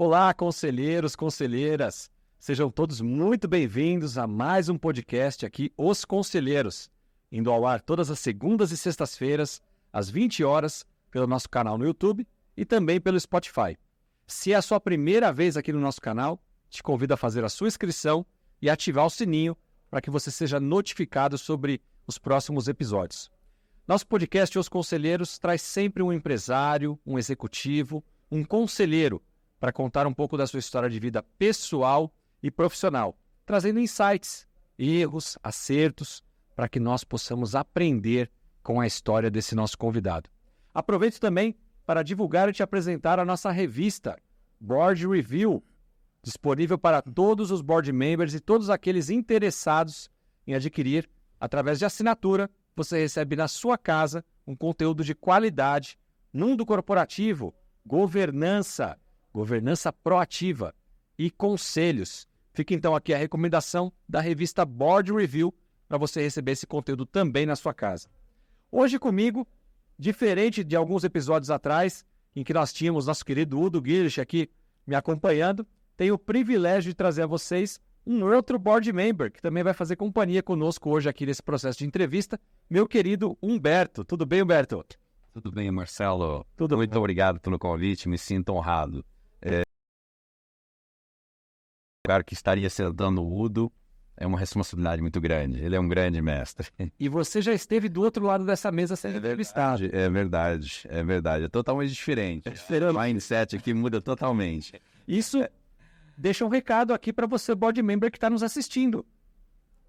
Olá, conselheiros, conselheiras. Sejam todos muito bem-vindos a mais um podcast aqui, Os Conselheiros, indo ao ar todas as segundas e sextas-feiras, às 20 horas, pelo nosso canal no YouTube e também pelo Spotify. Se é a sua primeira vez aqui no nosso canal, te convido a fazer a sua inscrição e ativar o sininho para que você seja notificado sobre os próximos episódios. Nosso podcast Os Conselheiros traz sempre um empresário, um executivo, um conselheiro para contar um pouco da sua história de vida pessoal e profissional, trazendo insights, erros, acertos, para que nós possamos aprender com a história desse nosso convidado. Aproveito também para divulgar e te apresentar a nossa revista, Board Review, disponível para todos os board members e todos aqueles interessados em adquirir. Através de assinatura, você recebe na sua casa um conteúdo de qualidade, mundo corporativo, governança proativa e conselhos. Fica então aqui a recomendação da revista Board Review para você receber esse conteúdo também na sua casa. Hoje comigo, diferente de alguns episódios atrás, em que nós tínhamos nosso querido Udo Guilherme aqui me acompanhando, tenho o privilégio de trazer a vocês um outro board member que também vai fazer companhia conosco hoje aqui nesse processo de entrevista, meu querido Humberto. Tudo bem, Humberto? Tudo bem, Marcelo. Tudo Muito bom. obrigado pelo convite, me sinto honrado. Claro que estaria sentando o Udo, é uma responsabilidade muito grande, ele é um grande mestre. E você já esteve do outro lado dessa mesa sendo entrevistado. É verdade, é totalmente diferente. O mindset aqui muda totalmente. Isso deixa um recado aqui para você, board member, que está nos assistindo.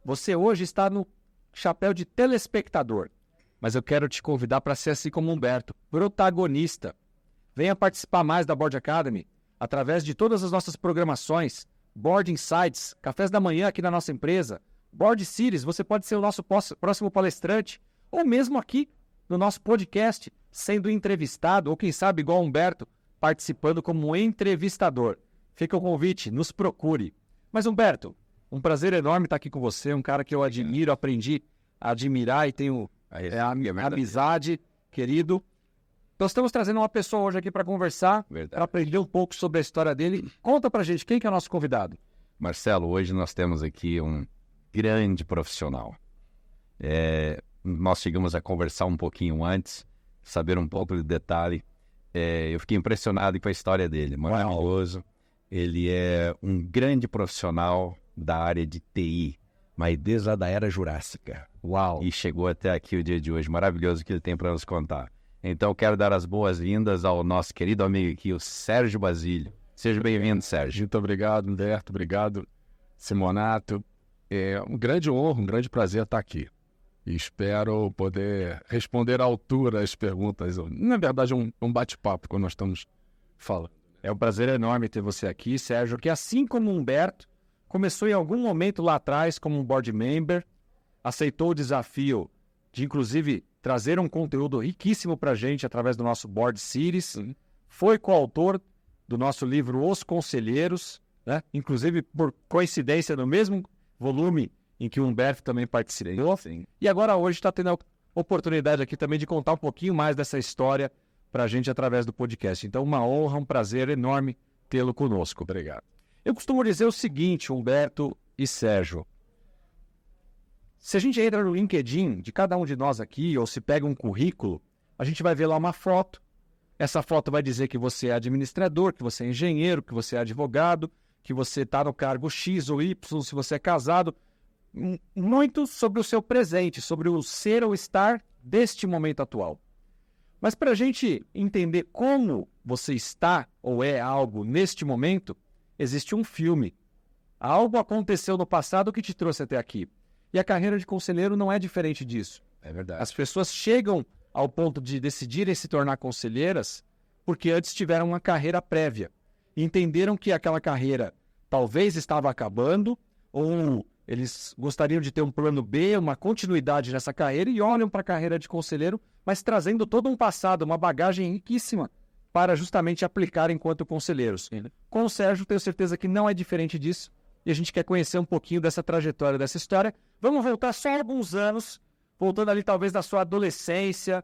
Você hoje está no chapéu de telespectador, mas eu quero te convidar para ser assim como Humberto, protagonista. Venha participar mais da Board Academy através de todas as nossas programações, Board Insights, cafés da manhã aqui na nossa empresa, Board Series, você pode ser o nosso próximo palestrante, ou mesmo aqui no nosso podcast, sendo entrevistado, ou quem sabe, igual Humberto, participando como entrevistador. Fica o convite, nos procure. Mas, Humberto, um prazer enorme estar aqui com você, um cara que eu admiro, aprendi a admirar e tenho amizade, querido. Nós estamos trazendo uma pessoa hoje aqui para conversar, para aprender um pouco sobre a história dele. Conta pra gente, quem que é o nosso convidado? Marcelo, hoje nós temos aqui um grande profissional. Nós chegamos a conversar um pouquinho antes, saber um pouco de detalhe. Eu fiquei impressionado com a história dele, maravilhoso. Ele é um grande profissional da área de TI, mas desde lá da Era Jurássica. Uau! E chegou até aqui o dia de hoje, maravilhoso que ele tem para nos contar. Então, quero dar as boas-vindas ao nosso querido amigo aqui, o Sérgio Basílio. Seja bem-vindo, Sérgio. Muito obrigado, Humberto. Obrigado, Simonato. É um grande honra, um grande prazer estar aqui. E espero poder responder à altura as perguntas. Na verdade, um bate-papo quando nós estamos falando. É um prazer enorme ter você aqui, Sérgio, que assim como Humberto, começou em algum momento lá atrás como um board member, aceitou o desafio de, inclusive, trazer um conteúdo riquíssimo para a gente através do nosso Board Series, foi coautor do nosso livro Os Conselheiros, né? Inclusive, por coincidência, no mesmo volume em que o Humberto também participou. Sim. E agora hoje está tendo a oportunidade aqui também de contar um pouquinho mais dessa história para a gente através do podcast. Então, uma honra, um prazer enorme tê-lo conosco. Obrigado. Eu costumo dizer o seguinte, Humberto e Sérgio. Se a gente entra no LinkedIn de cada um de nós aqui, ou se pega um currículo, a gente vai ver lá uma foto. Essa foto vai dizer que você é administrador, que você é engenheiro, que você é advogado, que você está no cargo X ou Y, se você é casado. Muito sobre o seu presente, sobre o ser ou estar deste momento atual. Mas para a gente entender como você está ou é algo neste momento, existe um filme. Algo aconteceu no passado que te trouxe até aqui. E a carreira de conselheiro não é diferente disso. É verdade. As pessoas chegam ao ponto de decidirem se tornar conselheiras porque antes tiveram uma carreira prévia. E entenderam que aquela carreira talvez estava acabando ou eles gostariam de ter um plano B, uma continuidade nessa carreira e olham para a carreira de conselheiro, mas trazendo todo um passado, uma bagagem riquíssima para justamente aplicar enquanto conselheiros. Com o Sérgio, tenho certeza que não é diferente disso. E a gente quer conhecer um pouquinho dessa trajetória, dessa história. Vamos voltar só alguns anos, voltando ali talvez da sua adolescência,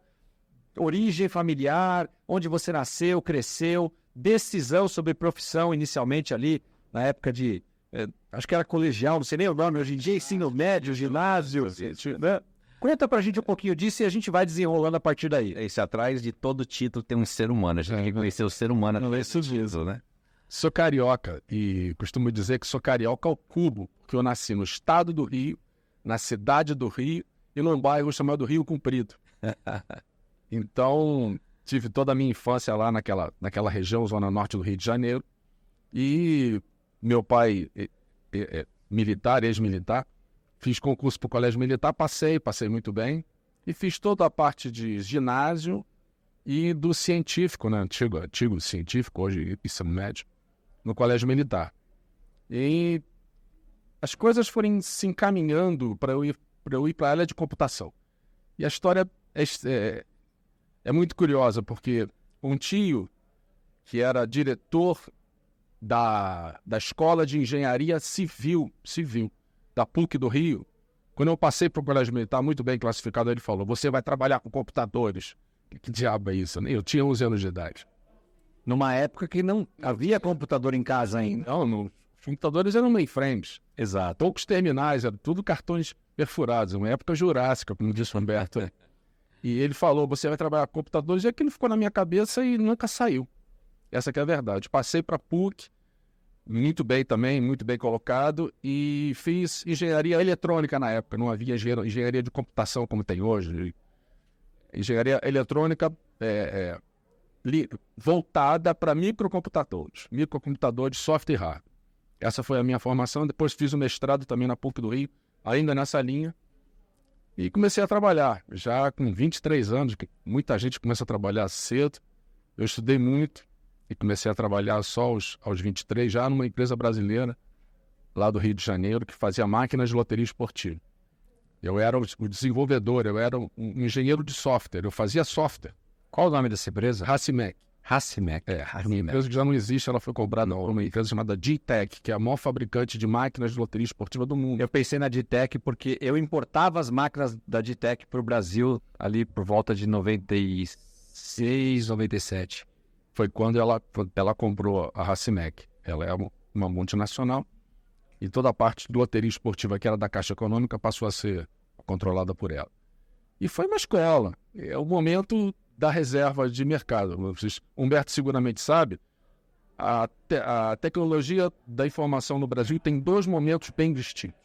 origem familiar, onde você nasceu, cresceu, decisão sobre profissão inicialmente ali, na época de, acho que era colegial, não sei nem o nome, hoje em dia ensino médio, ginásio, né? Conta pra gente um pouquinho disso e a gente vai desenrolando a partir daí. Esse atrás de todo título tem um ser humano. A gente tem que conhecer o ser humano. Não é isso mesmo, né? Sou carioca e costumo dizer que sou carioca ao cubo, porque eu nasci no estado do Rio, na cidade do Rio e num bairro chamado Rio Comprido. Então, tive toda a minha infância lá naquela região, zona norte do Rio de Janeiro. E meu pai, militar, ex-militar, fiz concurso para o colégio militar, passei muito bem. E fiz toda a parte de ginásio e do científico, né? Antigo científico, hoje ensino médio, no colégio militar. E as coisas foram se encaminhando para eu ir para a área de computação. E a história é muito curiosa, porque um tio que era diretor da Escola de Engenharia Civil da PUC do Rio, quando eu passei para o colégio militar muito bem classificado, ele falou, você vai trabalhar com computadores. Que diabo é isso? Eu tinha 11 anos de idade. Numa época que não havia computador em casa ainda. Não, os computadores eram mainframes. Exato. Poucos terminais, eram tudo cartões perfurados, uma época jurássica, como disse o Humberto. E ele falou, você vai trabalhar com computadores, e aquilo ficou na minha cabeça e nunca saiu. Essa que é a verdade. Passei para a PUC, muito bem também, muito bem colocado, e fiz engenharia eletrônica na época, não havia engenharia de computação como tem hoje. Engenharia eletrônica voltada para microcomputadores, software e hardware. Essa foi a minha formação. Depois fiz o mestrado também na PUC do Rio, ainda nessa linha, e comecei a trabalhar, já com 23 anos, que muita gente começa a trabalhar cedo. Eu estudei muito e comecei a trabalhar só aos 23, já numa empresa brasileira, lá do Rio de Janeiro, que fazia máquinas de loteria esportiva. Eu era o desenvolvedor, eu era um engenheiro de software, eu fazia software. Qual o nome dessa empresa? Racimec. Racimec. Uma empresa que já não existe, ela foi comprada por uma empresa chamada G-Tech, que é a maior fabricante de máquinas de loteria esportiva do mundo. Eu pensei na G-Tech porque eu importava as máquinas da G-Tech para o Brasil ali por volta de 96, 97. Foi quando ela comprou a Racimec. Ela é uma multinacional e toda a parte de loteria esportiva que era da Caixa Econômica passou a ser controlada por ela. E foi uma escola. É o momento da reserva de mercado. Humberto seguramente sabe, a tecnologia da informação no Brasil tem dois momentos bem distintos.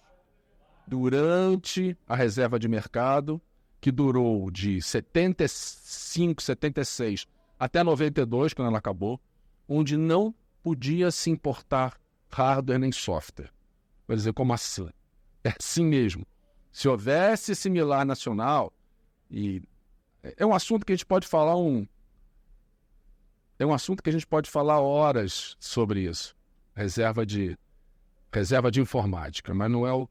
Durante a reserva de mercado, que durou de 75, 76 até 92, quando ela acabou, onde não podia se importar hardware nem software. Quer dizer, como assim? É assim mesmo. Se houvesse similar nacional, e é um assunto que a gente pode falar horas sobre isso. Reserva de informática, mas não é o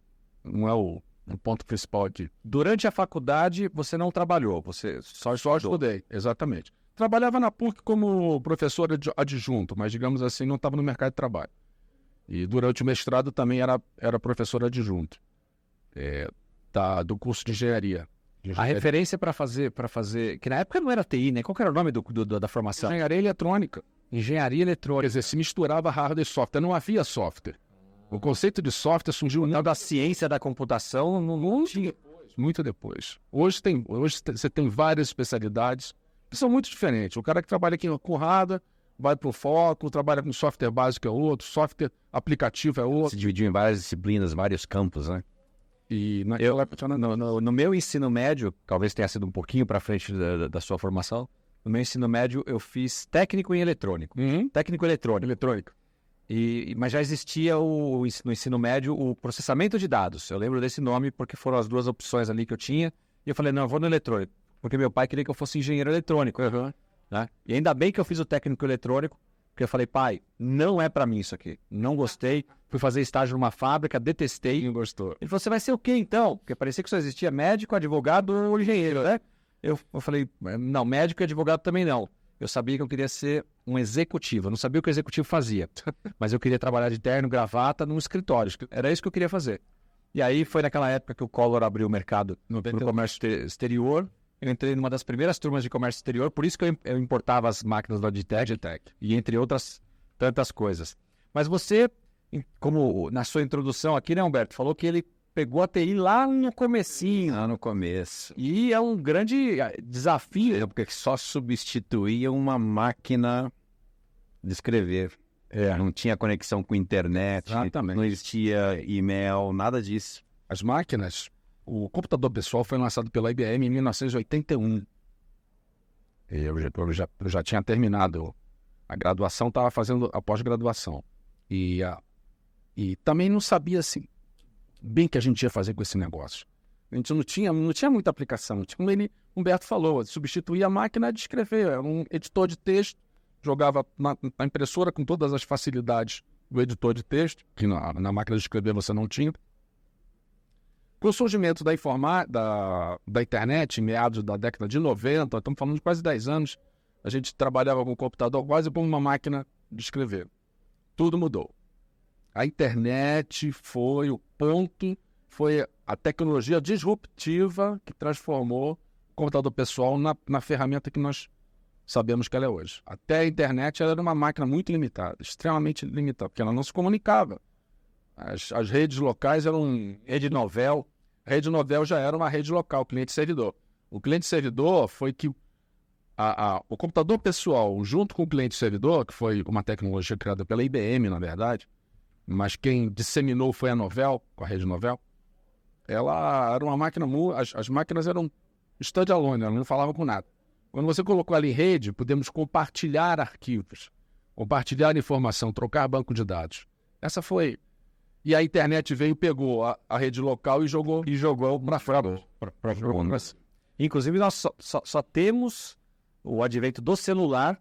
ponto principal aqui. Durante a faculdade, você não trabalhou, você só estudei, exatamente. Trabalhava na PUC como professor adjunto, mas, digamos assim, não estava no mercado de trabalho. E durante o mestrado também era professor adjunto do curso de engenharia. A referência para fazer, que na época não era TI, né? Qual que era o nome da formação? Engenharia eletrônica. Engenharia eletrônica. Quer dizer, se misturava hardware e software, não havia software. O conceito de software surgiu... O tal da ciência da computação não tinha. Muito depois. Hoje você tem várias especialidades que são muito diferentes. O cara que trabalha aqui com hardware vai para o foco, trabalha com software básico é outro, software aplicativo é outro. Se dividiu em várias disciplinas, vários campos, né? E no meu ensino médio, talvez tenha sido um pouquinho para frente da sua formação, no meu ensino médio eu fiz técnico em eletrônico. Técnico eletrônico. Mas já existia no ensino médio o processamento de dados. Eu lembro desse nome porque foram as duas opções ali que eu tinha. E eu falei, não, eu vou no eletrônico. Porque meu pai queria que eu fosse engenheiro eletrônico. Né? E ainda bem que eu fiz o técnico eletrônico, porque eu falei, pai, não é para mim isso aqui. Não gostei. Fui fazer estágio numa fábrica, detestei. Não gostou. Ele falou, você vai ser o quê então? Porque parecia que só existia médico, advogado ou engenheiro, né? Eu falei, não, médico e advogado também não. Eu sabia que eu queria ser um executivo. Eu não sabia o que o executivo fazia. Mas eu queria trabalhar de terno, gravata, num escritório. Era isso que eu queria fazer. E aí foi naquela época que o Collor abriu o mercado para o comércio exterior. eu entrei numa das primeiras turmas de comércio exterior, por isso que eu importava as máquinas da Logitech e entre outras tantas coisas. Mas você, como na sua introdução aqui, né, Humberto, falou que ele pegou a TI lá no comecinho. Lá no começo. E é um grande desafio. Porque só substituía uma máquina de escrever. Não tinha conexão com internet, Exatamente. não existia e-mail, nada disso. As máquinas, o computador pessoal foi lançado pela IBM em 1981. Eu já tinha terminado a graduação, estava fazendo a pós-graduação. E também não sabia assim, bem o que a gente ia fazer com esse negócio. A gente não tinha muita aplicação. Como Humberto falou, substituía a máquina de escrever. Era um editor de texto, jogava na impressora com todas as facilidades do editor de texto, que na máquina de escrever você não tinha. Com o surgimento da internet, em meados da década de 90, estamos falando de quase 10 anos, a gente trabalhava com o computador quase como uma máquina de escrever. Tudo mudou. A internet foi o ponto, foi a tecnologia disruptiva que transformou o computador pessoal na ferramenta que nós sabemos que ela é hoje. Até a internet ela era uma máquina muito limitada, extremamente limitada, porque ela não se comunicava. As redes locais eram... Rede Novel já era uma rede local, cliente-servidor. O cliente-servidor foi que o computador pessoal, junto com o cliente-servidor, que foi uma tecnologia criada pela IBM, na verdade, mas quem disseminou foi a Novell, com a rede Novell, ela era uma máquina... As máquinas eram standalone, elas não falavam com nada. Quando você colocou ali em rede, podemos compartilhar arquivos, compartilhar informação, trocar banco de dados. Essa foi... E a internet veio, pegou a rede local e jogou para fora. Inclusive, nós só temos o advento do celular,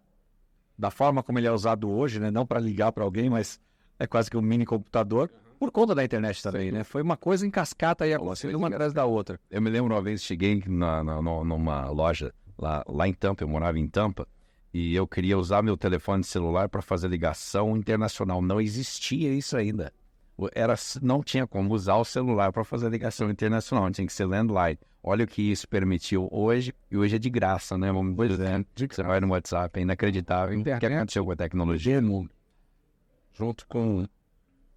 da forma como ele é usado hoje, né? Não para ligar para alguém, mas é quase que um mini computador, por conta da internet também, né? Foi uma coisa em cascata aí, uma atrás da outra. Eu me lembro uma vez, cheguei numa loja lá em Tampa, eu morava em Tampa, e eu queria usar meu telefone celular para fazer ligação internacional. Não existia isso ainda. Não tinha como usar o celular para fazer ligação internacional, tinha que ser landline. Olha o que isso permitiu hoje, e hoje é de graça, né? Vamos dizer, você vai no WhatsApp, é inacreditável. O que aconteceu com a tecnologia? Junto com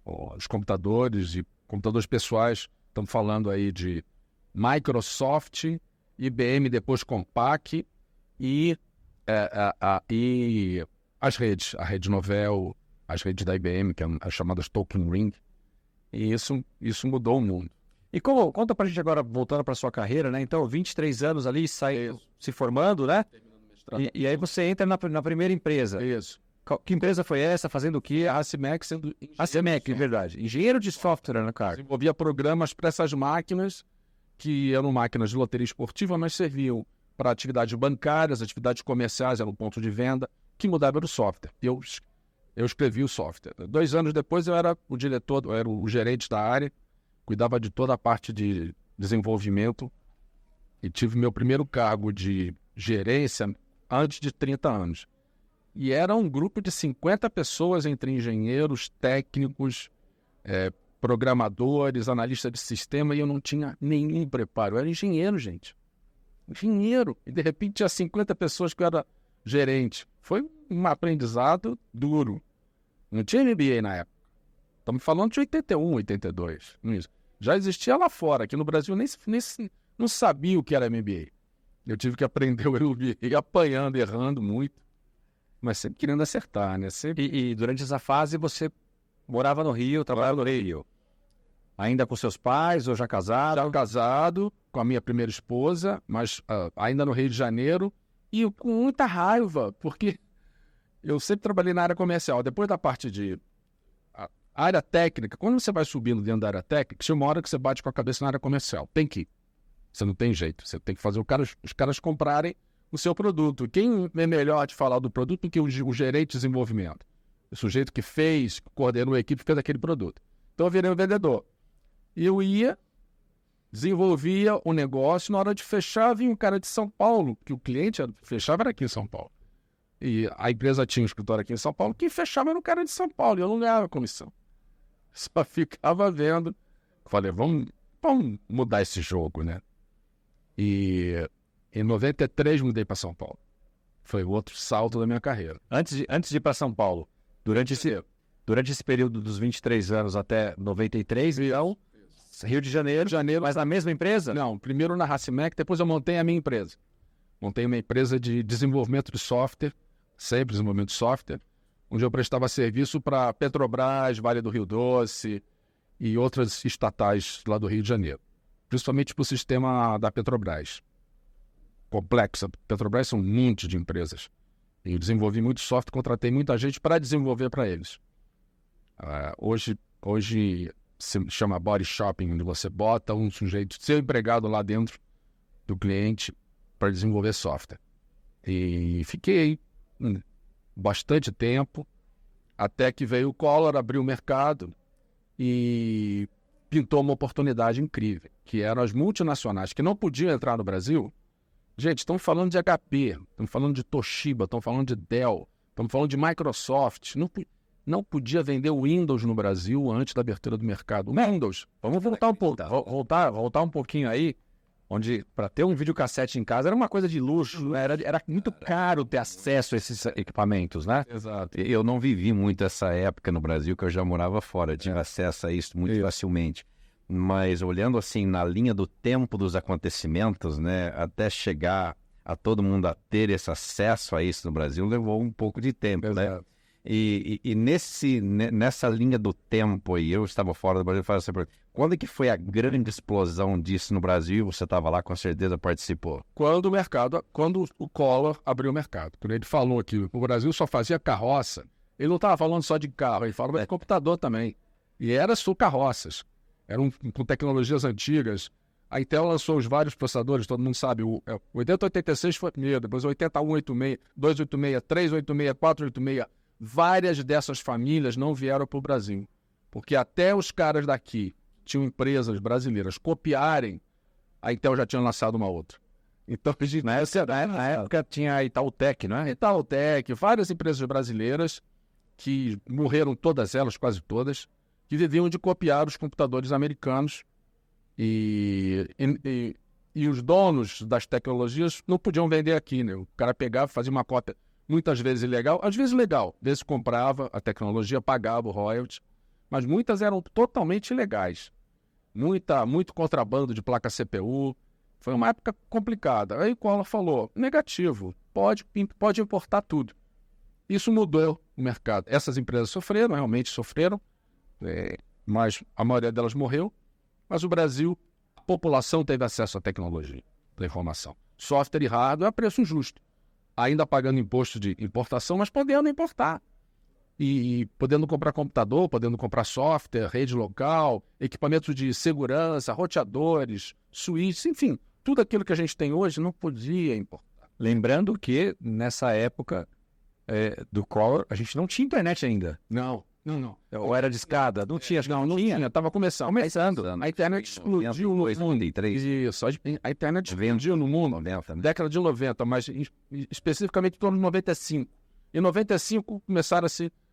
os computadores e computadores pessoais, estamos falando aí de Microsoft, IBM, depois Compaq e as redes, a rede Novell, as redes da IBM, que é as chamadas Token Ring. E isso mudou o mundo. E conta pra gente agora, voltando pra sua carreira, né? Então, 23 anos ali, se formando, né? E aí você entra na primeira empresa. Isso. Que empresa foi essa? Fazendo o quê? A Acimec sendo... Acimec, verdade. Engenheiro de software, né, cara? Desenvolvia programas para essas máquinas, que eram máquinas de loteria esportiva, mas serviam para atividades bancárias, atividades comerciais, era um ponto de venda. O que mudava era o software. Eu escrevi o software. 2 anos depois eu era o diretor, eu era o gerente da área, cuidava de toda a parte de desenvolvimento e tive meu primeiro cargo de gerência antes de 30 anos. E era um grupo de 50 pessoas, entre engenheiros, técnicos, programadores, analistas de sistema, e eu não tinha nenhum preparo. Eu era engenheiro, gente. Engenheiro. E de repente tinha 50 pessoas que eu era gerente. Foi um aprendizado duro. Não tinha MBA na época. Estamos falando de 81, 82. Isso. Já existia lá fora. Aqui no Brasil nem não sabia o que era MBA. Eu tive que aprender o MBA apanhando, errando muito. Mas sempre querendo acertar, né? E durante essa fase você morava no Rio, trabalhava no Rio. Ainda com seus pais ou já casado? Já casado com a minha primeira esposa, mas ainda no Rio de Janeiro. E com muita raiva, porque eu sempre trabalhei na área comercial. Depois da parte de área técnica, quando você vai subindo dentro da área técnica, chega uma hora que você bate com a cabeça na área comercial. Tem que ir. Você não tem jeito. Você tem que fazer os caras comprarem o seu produto. Quem é melhor de falar do produto do que o gerente de desenvolvimento? O sujeito que fez, coordenou a equipe, fez aquele produto. Então eu virei um vendedor. E eu ia, desenvolvia o negócio, na hora de fechar vinha um cara de São Paulo, que o cliente fechava era aqui em São Paulo. E a empresa tinha um escritório aqui em São Paulo, quem fechava era um cara de São Paulo, e eu não ganhava comissão. Só ficava vendo. Falei, vamos mudar esse jogo, né? E Em 93 mudei para São Paulo. Foi outro salto da minha carreira. Antes de ir para São Paulo, durante esse período dos 23 anos até 93, então, Rio de Janeiro, mas na mesma empresa? Não, primeiro na Racimec, depois eu montei a minha empresa. Montei uma empresa de desenvolvimento de software, sempre desenvolvimento de software, onde eu prestava serviço para Petrobras, Vale do Rio Doce e outras estatais lá do Rio de Janeiro. Principalmente para o sistema da Petrobras. Complexa. Petrobras são um monte de empresas. E eu desenvolvi muito software, contratei muita gente para desenvolver para eles. Hoje se chama body shopping, onde você bota um sujeito, seu empregado lá dentro do cliente para desenvolver software. E fiquei bastante tempo, até que veio o Collor, abriu o mercado e pintou uma oportunidade incrível, que eram as multinacionais que não podiam entrar no Brasil. Gente, estamos falando de HP, estamos falando de Toshiba, estamos falando de Dell, estamos falando de Microsoft. Não podia vender o Windows no Brasil antes da abertura do mercado. O Windows. Vamos voltar um pouco, voltar um pouquinho aí, onde para ter um videocassete em casa era uma coisa de luxo, né? Era muito caro ter acesso a esses equipamentos, né? Exato. Eu não vivi muito essa época no Brasil, que eu já morava fora, tinha acesso a isso muito facilmente. Mas olhando assim na linha do tempo dos acontecimentos, né, até chegar a todo mundo a ter esse acesso a isso no Brasil, levou um pouco de tempo, né? E nessa linha do tempo aí, eu estava fora do Brasil, quando é que foi a grande explosão disso no Brasil? Você estava lá, com certeza participou. Quando o Collor abriu o mercado. Quando ele falou que o Brasil só fazia carroça, ele não estava falando só de carro, ele falava de computador também. E era só carroças. Eram com tecnologias antigas. A Intel lançou os vários processadores, todo mundo sabe. O 8086 foi o primeiro, depois o 8186, 286, 386, 486. Várias dessas famílias não vieram para o Brasil. Porque até os caras daqui tinham empresas brasileiras copiarem, a Intel já tinha lançado uma outra. Então, na época tinha a Itautec, não é? Itautec, várias empresas brasileiras que morreram todas elas, quase todas, que viviam de copiar os computadores americanos e os donos das tecnologias não podiam vender aqui, né? O cara pegava, fazia uma cópia muitas vezes ilegal, às vezes legal, às vezes comprava a tecnologia, pagava o royalty, mas muitas eram totalmente ilegais. Muito contrabando de placa CPU. Foi uma época complicada. Aí o Collor falou, negativo, pode importar tudo. Isso mudou o mercado. Essas empresas sofreram, realmente sofreram, mas a maioria delas morreu. Mas o Brasil, a população teve acesso à tecnologia, da informação. Software e hardware a preço justo. Ainda pagando imposto de importação, mas podendo importar. E podendo comprar computador, podendo comprar software, rede local, equipamentos de segurança, roteadores, switches, enfim, tudo aquilo que a gente tem hoje não podia importar. Lembrando que nessa época do Collor, a gente não tinha internet ainda. Não. Ou era de escada? Não tinha. Não tinha. Estava começando. A internet explodiu no mundo. Isso. A internet explodiu no mundo. Década de 90, mas especificamente em torno de 95. Em 95 começaram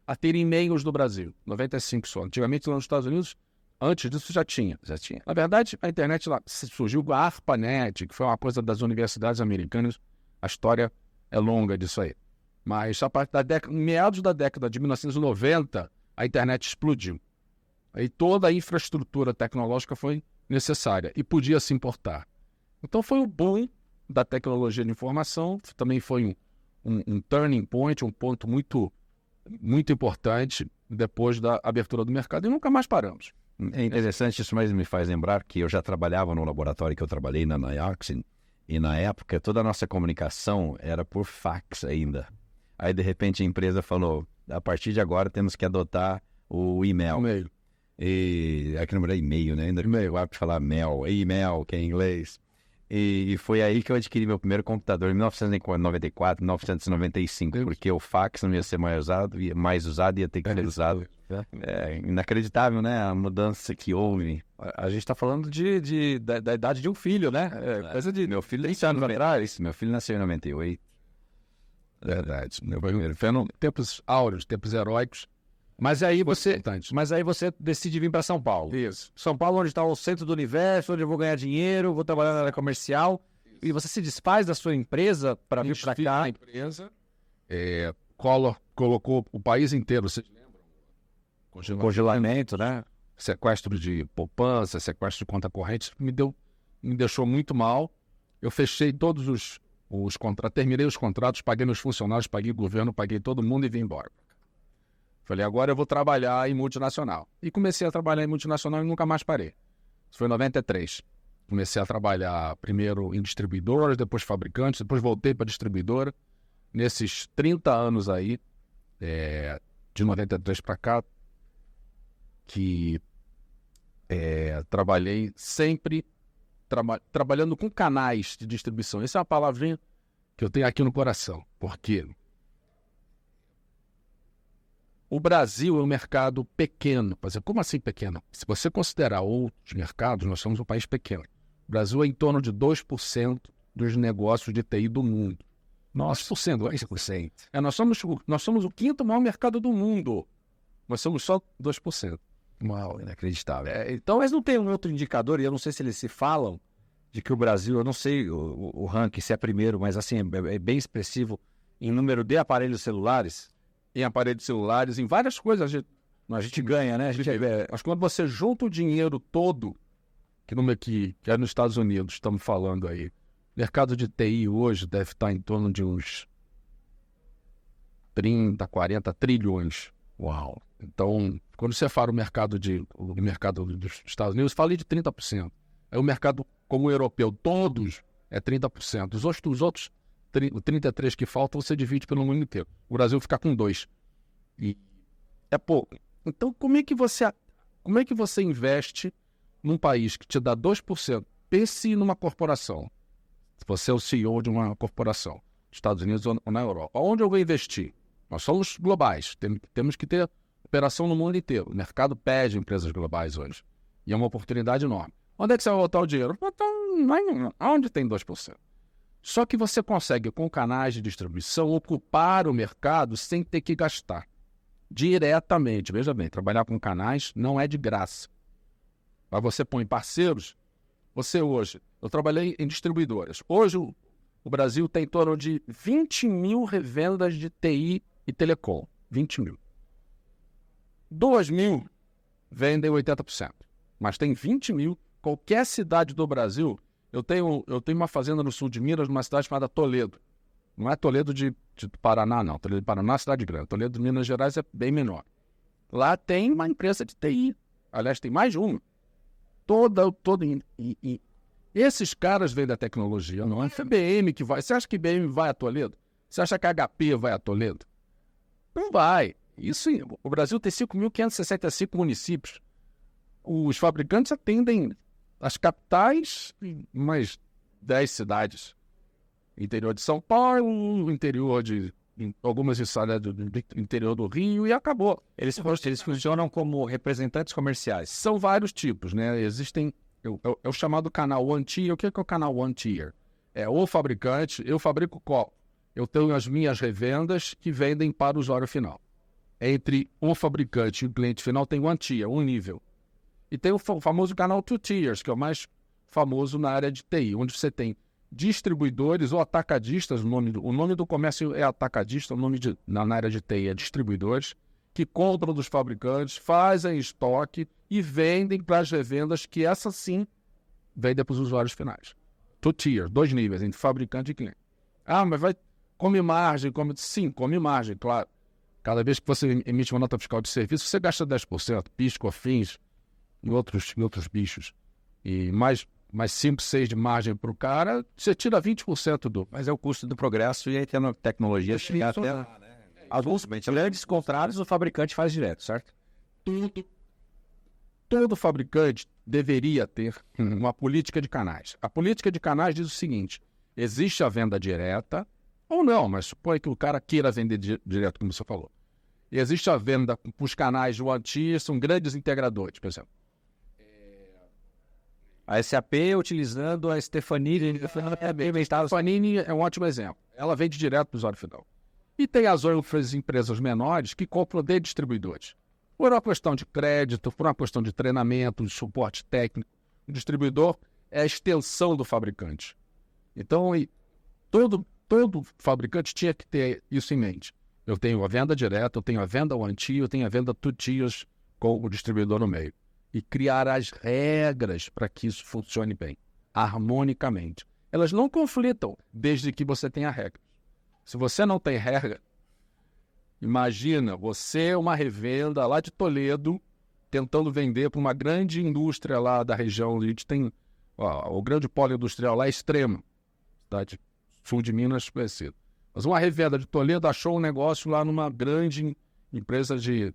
a ter e-mails do Brasil. 95 só. Antigamente lá nos Estados Unidos, antes disso já tinha. Na verdade, a internet lá surgiu com a ARPANET, que foi uma coisa das universidades americanas. A história é longa disso aí. Mas a partir meados da década de 1990, a internet explodiu. Aí toda a infraestrutura tecnológica foi necessária e podia se importar. Então foi o boom da tecnologia de informação, também foi um turning point, um ponto muito, muito importante depois da abertura do mercado e nunca mais paramos. É interessante isso, mas me faz lembrar que eu já trabalhava no laboratório que eu trabalhei na Nioxin e na época toda a nossa comunicação era por fax ainda. Aí de repente a empresa falou, a partir de agora temos que adotar o e-mail. E aqui no Brasil é e-mail, né? Ainda e-mail, vai falar mail, e-mail, que é em inglês. E foi aí que eu adquiri meu primeiro computador, em 1994, 1995, porque o fax não ia ser mais usado, ia ter que ser usado. É inacreditável, né? A mudança que houve. A gente está falando da idade de um filho, né? Coisa de meu filho 30 anos atrás. Meu filho nasceu em 98. Verdade. Tempos áureos, tempos heróicos. Mas aí você decide vir para São Paulo. Isso. São Paulo, onde está o centro do universo, onde eu vou ganhar dinheiro, vou trabalhar na área comercial. E você se desfaz da sua empresa para vir para cá? A empresa, Collor colocou o país inteiro, vocês lembram? Congelamento, né? Sequestro de poupança, sequestro de conta corrente, me deixou muito mal. Eu fechei todos os contratos, terminei os contratos, paguei meus funcionários, paguei o governo, paguei todo mundo e vim embora. Falei, agora eu vou trabalhar em multinacional. E comecei a trabalhar em multinacional e nunca mais parei. Isso foi em 93. Comecei a trabalhar primeiro em distribuidoras, depois fabricantes, depois voltei para distribuidora. Nesses 30 anos aí, de 93 para cá, que trabalhei sempre trabalhando com canais de distribuição. Essa é uma palavrinha que eu tenho aqui no coração, porque o Brasil é um mercado pequeno. Como assim pequeno? Se você considerar outros mercados, nós somos um país pequeno. O Brasil é em torno de 2% dos negócios de TI do mundo. 2%, 2%. Nós somos o quinto maior mercado do mundo. Nós somos só 2%. Uau, inacreditável. Então, mas não tem um outro indicador, e eu não sei se eles se falam, de que o Brasil, eu não sei o ranking, se é primeiro, mas assim, é bem expressivo em número de aparelhos celulares. Em aparelhos celulares, em várias coisas. A gente ganha, né? Mas quando você junta o dinheiro todo, que é nos Estados Unidos, estamos falando aí, o mercado de TI hoje deve estar em torno de uns 30, 40 trilhões. Uau! Então, quando você fala o mercado dos Estados Unidos, fala de 30%. Aí o mercado como o europeu, todos, é 30%. Os outros 33% que faltam, você divide pelo mundo inteiro. O Brasil fica com 2%. E é pouco. Então, como é que você investe num país que te dá 2%? Pense numa corporação. Se você é o CEO de uma corporação, nos Estados Unidos ou na Europa. Onde eu vou investir? Nós somos globais. Temos que ter operação no mundo inteiro. O mercado pede empresas globais hoje. E é uma oportunidade enorme. Onde é que você vai botar o dinheiro? Onde tem 2%? Só que você consegue, com canais de distribuição, ocupar o mercado sem ter que gastar. Diretamente. Veja bem, trabalhar com canais não é de graça. Mas você põe parceiros. Eu trabalhei em distribuidoras. Hoje, o Brasil tem em torno de 20 mil revendas de TI e telecom. 20 mil. 2 mil vendem 80%. Mas tem 20 mil. Qualquer cidade do Brasil... Eu tenho uma fazenda no sul de Minas, numa cidade chamada Toledo. Não é Toledo de Paraná, não. Toledo de Paraná é uma cidade grande. Toledo de Minas Gerais é bem menor. Lá tem uma empresa de TI. Aliás, tem mais de uma. E esses caras vêm da tecnologia, não é IBM que vai. Você acha que IBM vai a Toledo? Você acha que a HP vai a Toledo? Não vai. O Brasil tem 5.565 municípios. Os fabricantes atendem as capitais e mais 10 cidades. Interior de São Paulo, interior de algumas cidades do interior do Rio e acabou. Eles funcionam como representantes comerciais. São vários tipos, né? Existem... É o chamado canal One Tier. O que é o canal One Tier? É o fabricante, eu fabrico copo. Eu tenho as minhas revendas que vendem para o usuário final. Entre o fabricante e o cliente final tem One Tier, um nível. E tem o famoso canal Two Tiers, que é o mais famoso na área de TI, onde você tem distribuidores ou atacadistas, o nome do comércio é atacadista, na área de TI é distribuidores, que compram dos fabricantes, fazem estoque e vendem para as revendas, que essa sim vendem para os usuários finais. Two Tiers, 2 níveis, entre fabricante e cliente. Mas come margem, Sim, come margem, claro. Cada vez que você emite uma nota fiscal de serviço, você gasta 10%, PIS, COFINS, e outros bichos. E mais 5, 6 de margem para o cara, você tira 20% do... Mas é o custo do progresso e aí tem a tecnologia chegar até... Alguns grandes contratos o fabricante faz direto, certo? Todo fabricante deveria ter uma política de canais. A política de canais diz o seguinte: existe a venda direta, ou não, mas supõe que o cara queira vender direto, como você falou. E existe a venda para os canais de One Tier, são grandes integradores, por exemplo. A SAP utilizando a Stefanini. A Stefanini é um ótimo exemplo. Ela vende direto para o usuário final. E tem as outras empresas menores que compram de distribuidores. Por uma questão de crédito, por uma questão de treinamento, de suporte técnico. O distribuidor é a extensão do fabricante. Então, todo fabricante tinha que ter isso em mente. Eu tenho a venda direta, eu tenho a venda one-tier, eu tenho a venda two-tiers com o distribuidor no meio. E criar as regras para que isso funcione bem, harmonicamente. Elas não conflitam desde que você tenha regras. Se você não tem regra, imagina você uma revenda lá de Toledo tentando vender para uma grande indústria lá da região. A gente tem o grande polo industrial lá é Extrema, cidade sul de Minas conhecida. Mas uma revenda de Toledo achou um negócio lá numa grande empresa de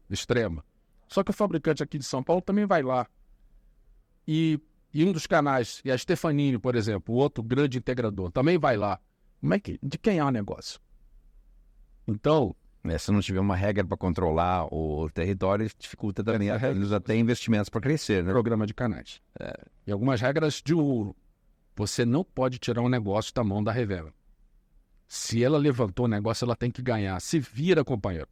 Extrema. Só que o fabricante aqui de São Paulo também vai lá. E um dos canais, e a Stefanini, por exemplo, o outro grande integrador, também vai lá. De quem é o negócio? Então, se não tiver uma regra para controlar o território, dificulta também eles até investimentos para crescer, né? Programa de canais. E algumas regras de ouro. Você não pode tirar um negócio da mão da revenda. Se ela levantou o negócio, ela tem que ganhar. Se vira, companheiro.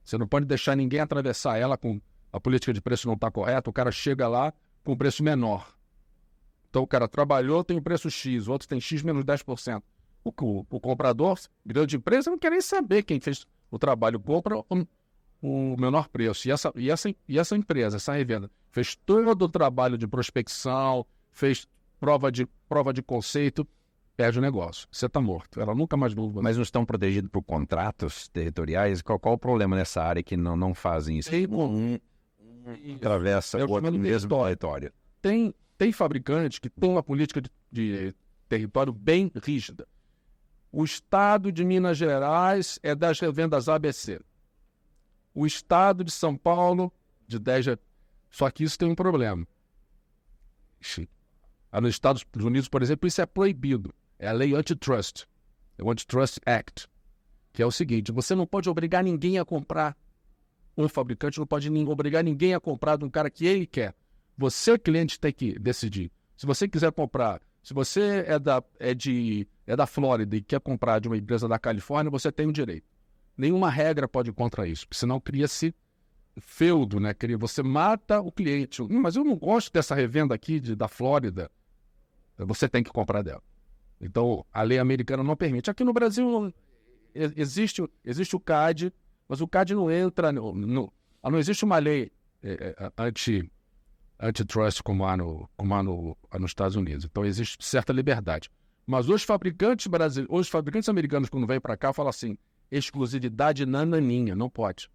Você não pode deixar ninguém atravessar ela com a política de preço não está correta, o cara chega lá com um preço menor. Então o cara trabalhou, tem o preço X, o outro tem X menos 10%. O comprador, grande empresa, não quer nem saber quem fez o trabalho, compra o menor preço. E essa empresa, essa revenda, fez todo o trabalho de prospecção, fez prova de conceito, perde o negócio. Você está morto. Ela nunca mais volta. Mas não estão protegidos por contratos territoriais? Qual o problema nessa área que não fazem isso? Atravessa o outro mesmo território. Tem fabricante que tem uma política de território bem rígida. O estado de Minas Gerais é das revendas ABC. O estado de São Paulo, de 10... Só que isso tem um problema. Nos Estados Unidos, por exemplo, isso é proibido. É a lei Antitrust. É o Antitrust Act. Que é o seguinte, você não pode obrigar ninguém a comprar. Um fabricante não pode obrigar ninguém a comprar de um cara que ele quer. Você, cliente, tem que decidir. Se você quiser comprar, se você é da Flórida e quer comprar de uma empresa da Califórnia, você tem o direito. Nenhuma regra pode ir contra isso, porque senão cria-se feudo, né? Você mata o cliente. Mas eu não gosto dessa revenda aqui da Flórida. Você tem que comprar dela. Então, a lei americana não permite. Aqui no Brasil existe o CAD, mas o CAD não entra... Não existe uma lei antitrust como há nos Estados Unidos. Então, existe certa liberdade. Mas os fabricantes americanos, quando vêm para cá, falam assim, exclusividade nananinha, não pode.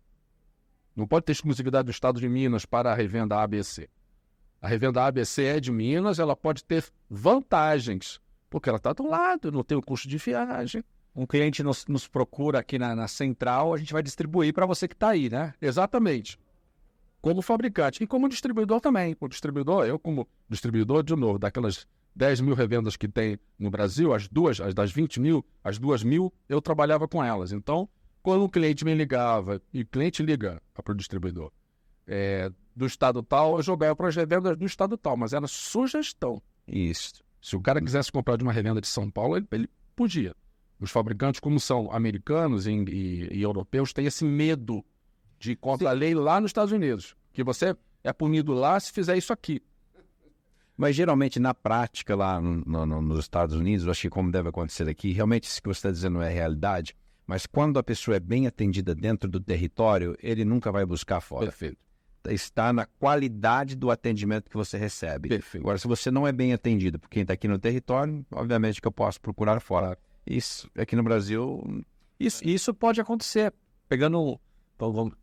Não pode ter exclusividade do estado de Minas para a revenda ABC. A revenda ABC é de Minas, ela pode ter vantagens, porque ela está do lado, não tem o custo de viagem. Um cliente nos procura aqui na central, a gente vai distribuir para você que está aí, né? Exatamente. Como fabricante e como distribuidor também. O distribuidor, eu como distribuidor, de novo, daquelas 10 mil revendas que tem no Brasil, as das 20 mil, as 2 mil, eu trabalhava com elas. Então, quando um cliente me ligava, e o cliente liga para o distribuidor, do estado tal, eu jogava para as revendas do estado tal, mas era sugestão. Isso. Se o cara quisesse comprar de uma revenda de São Paulo, ele podia. Os fabricantes, como são americanos e europeus, têm esse medo de contra a lei lá nos Estados Unidos, que você é punido lá se fizer isso aqui. Mas geralmente na prática lá nos Estados Unidos, eu acho que como deve acontecer aqui, realmente isso que você está dizendo é realidade, mas quando a pessoa é bem atendida dentro do território, ele nunca vai buscar fora. Perfeito. Está na qualidade do atendimento que você recebe. Perfeito. Agora, se você não é bem atendido por quem está aqui no território, obviamente que eu posso procurar fora. Isso, aqui no Brasil... Isso pode acontecer.